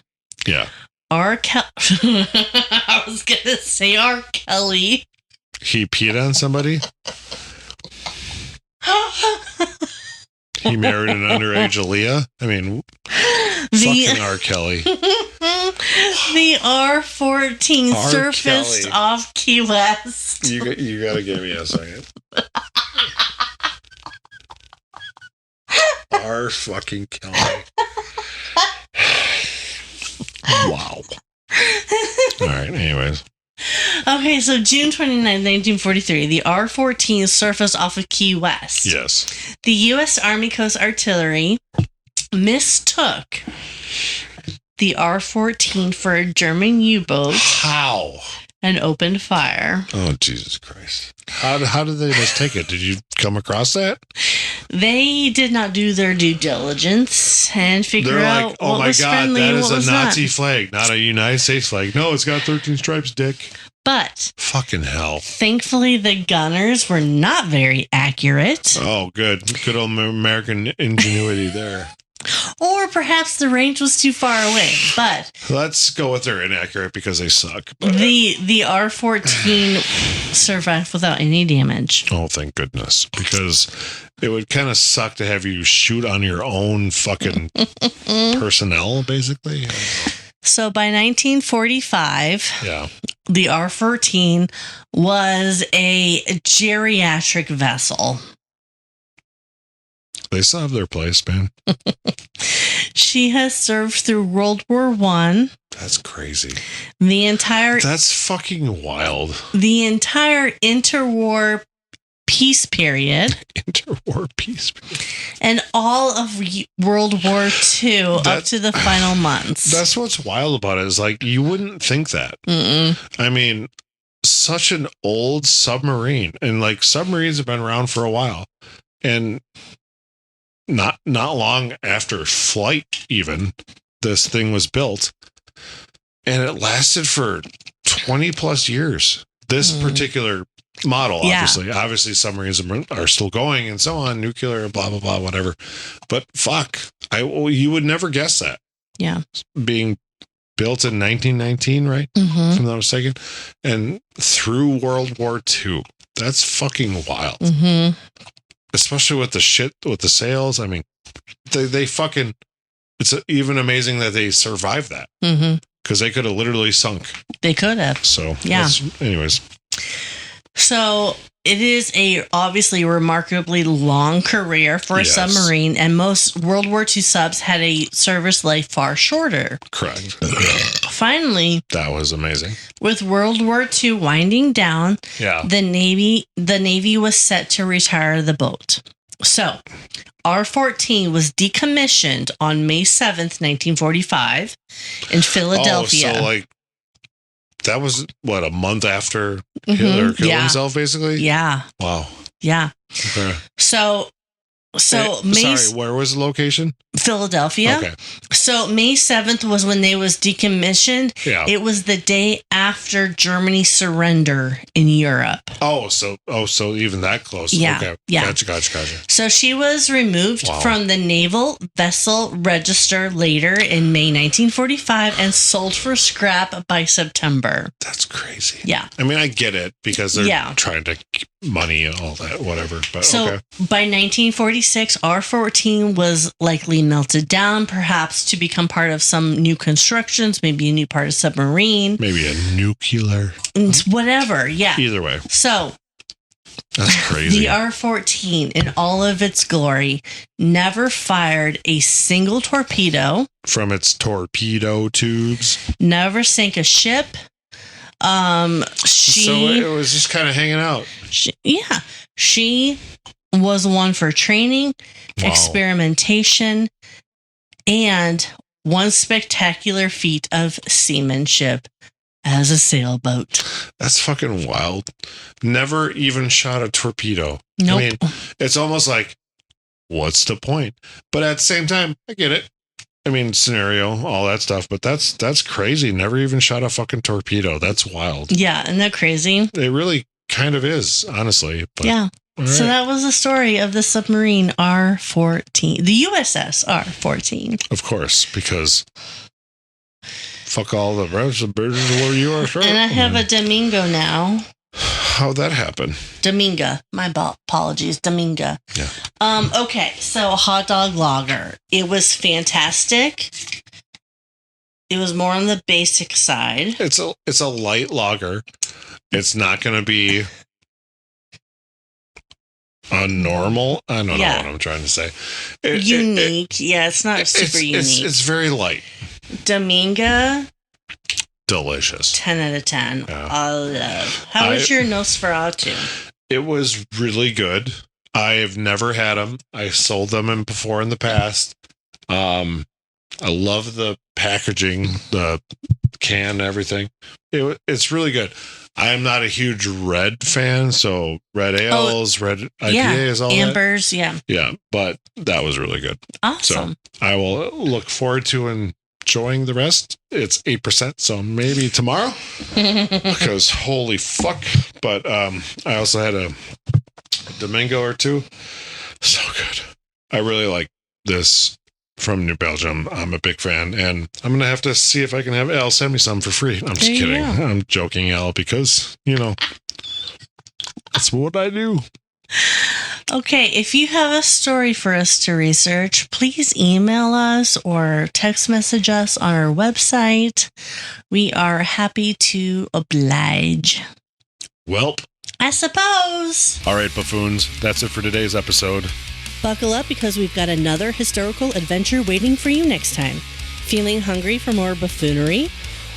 S1: Yeah.
S2: I was going to say R. Kelly.
S1: He peed on somebody? He married an underage Aaliyah? I mean, fucking R. Kelly.
S2: The R-14 surfaced off Key West.
S1: You got to give me a second. R. fucking Kelly. Wow. All right, anyways.
S2: Okay, so June 29, 1943, the R-14 surfaced off of Key West.
S1: Yes.
S2: The U.S. Army Coast Artillery mistook the R-14 for a German U-boat.
S1: How?
S2: And opened fire.
S1: Oh, Jesus Christ. How did they mistake it? Did you come across that?
S2: They did not do their due diligence and figure out what was friendly and what was not.
S1: That is a Nazi flag, not a United States flag. No, it's got 13 stripes, dick.
S2: But
S1: fucking hell.
S2: Thankfully, the gunners were not very accurate.
S1: Oh, good. Good old American ingenuity there.
S2: Or perhaps the range was too far away, but...
S1: Let's go with they're inaccurate because they suck.
S2: But the R-14 survived without any damage.
S1: Oh, thank goodness. Because it would kind of suck to have you shoot on your own fucking personnel, basically.
S2: So by 1945, the R-14 was a geriatric vessel.
S1: They still have their place, man.
S2: She has served through World War I.
S1: That's crazy.
S2: That's
S1: fucking wild.
S2: The entire interwar peace period.
S1: Interwar peace period.
S2: And all of World War II up to the final months.
S1: That's what's wild about it, is like, you wouldn't think that. I mean, such an old submarine. And like, submarines have been around for a while. And not long after flight, even, this thing was built, and it lasted for 20 plus years. This particular model, obviously submarines are still going and so on, nuclear, blah blah blah, whatever. But fuck, you would never guess that.
S2: Yeah,
S1: being built in 1919, right? If I'm not mistaken, and through World War II. That's fucking wild. Especially with the sales. I mean, they fucking, it's even amazing that they survived that. Because they could have literally sunk.
S2: They could have.
S1: So,
S2: yeah.
S1: Anyways.
S2: So, It is a obviously remarkably long career for a submarine, and most World War II subs had a service life far shorter.
S1: Correct.
S2: Finally,
S1: that was amazing.
S2: With World War II winding down, the Navy was set to retire the boat. So, R-14 was decommissioned on May 7th, 1945 in Philadelphia.
S1: Oh, so like that was what, a month after Hitler killed himself, basically?
S2: Yeah.
S1: Wow.
S2: Yeah.
S1: Okay.
S2: So
S1: where was the location?
S2: Philadelphia. Okay. So May 7th was when they was decommissioned.
S1: Yeah.
S2: It was the day after Germany's surrender in Europe.
S1: So even that close.
S2: Yeah.
S1: Okay.
S2: Yeah.
S1: Gotcha.
S2: So she was removed from the Naval Vessel Register later in May 1945 and sold for scrap by September.
S1: That's crazy.
S2: Yeah.
S1: I mean, I get it because they're trying to keep money and all that, whatever. But
S2: by 1946, R-14 was likely melted down, perhaps to become part of some new constructions, maybe a new part of submarine.
S1: Maybe a nuclear.
S2: Whatever, yeah.
S1: Either way.
S2: So,
S1: that's crazy.
S2: The R-14, in all of its glory, never fired a single torpedo.
S1: From its torpedo tubes.
S2: Never sank a ship. So
S1: it was just kind of hanging out.
S2: She was one for training, experimentation, and one spectacular feat of seamanship as a sailboat.
S1: That's fucking wild. Never even shot a torpedo.
S2: Nope.
S1: I mean, it's almost like, what's the point? But at the same time, I get it. I mean, scenario, all that stuff, but that's crazy. Never even shot a fucking torpedo. That's wild.
S2: Yeah, isn't that crazy?
S1: It really kind of is, honestly. But,
S2: yeah. Right. So that was the story of the submarine R-14, the USS R-14.
S1: Of course, because fuck all the rest of the birds where you are.
S2: And I have a Domingo now.
S1: How'd that happen?
S2: Dominga. My apologies. Dominga.
S1: Yeah.
S2: Okay. So hot dog lager. It was fantastic. It was more on the basic side.
S1: It's a light lager. It's not going to be a normal. I don't know what I'm trying to say.
S2: Unique. It's not super unique.
S1: It's very light.
S2: Dominga.
S1: Delicious.
S2: 10 out of 10. Yeah. I love. How was your Nosferatu?
S1: It was really good. I've never had them. I sold them before in the past. I love the packaging, the can, everything. It's really good. I am not a huge red fan, so red ales, red IPAs, all
S2: Ambers,
S1: that. Yeah, but that was really good.
S2: Awesome.
S1: So I will look forward to enjoying the rest. It's 8%, so maybe tomorrow. Because holy fuck. But I also had a Domingo or two. So good. I really like this from New Belgium. I'm a big fan, and I'm gonna have to see if I can have Al send me some for free. I'm just kidding. I'm joking, Al, because that's what I do.
S2: Okay, if you have a story for us to research, please email us or text message us on our website. We are happy to oblige.
S1: Welp.
S2: I suppose.
S1: All right, buffoons, that's it for today's episode.
S2: Buckle up because we've got another historical adventure waiting for you next time. Feeling hungry for more buffoonery?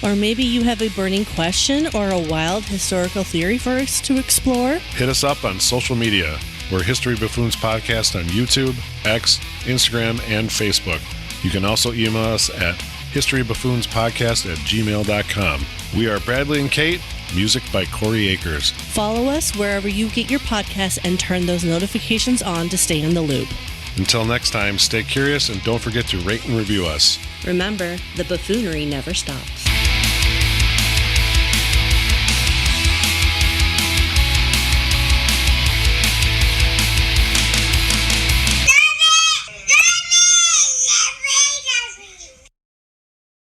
S2: Or maybe you have a burning question or a wild historical theory for us to explore?
S1: Hit us up on social media. We're History Buffoons Podcast on YouTube, X, Instagram, and Facebook. You can also email us at historybuffoonspodcast@gmail.com. We are Bradley and Kate. Music by Corey Akers.
S2: Follow us wherever you get your podcasts and turn those notifications on to stay in the loop.
S1: Until next time, stay curious and don't forget to rate and review us.
S2: Remember, the buffoonery never stops.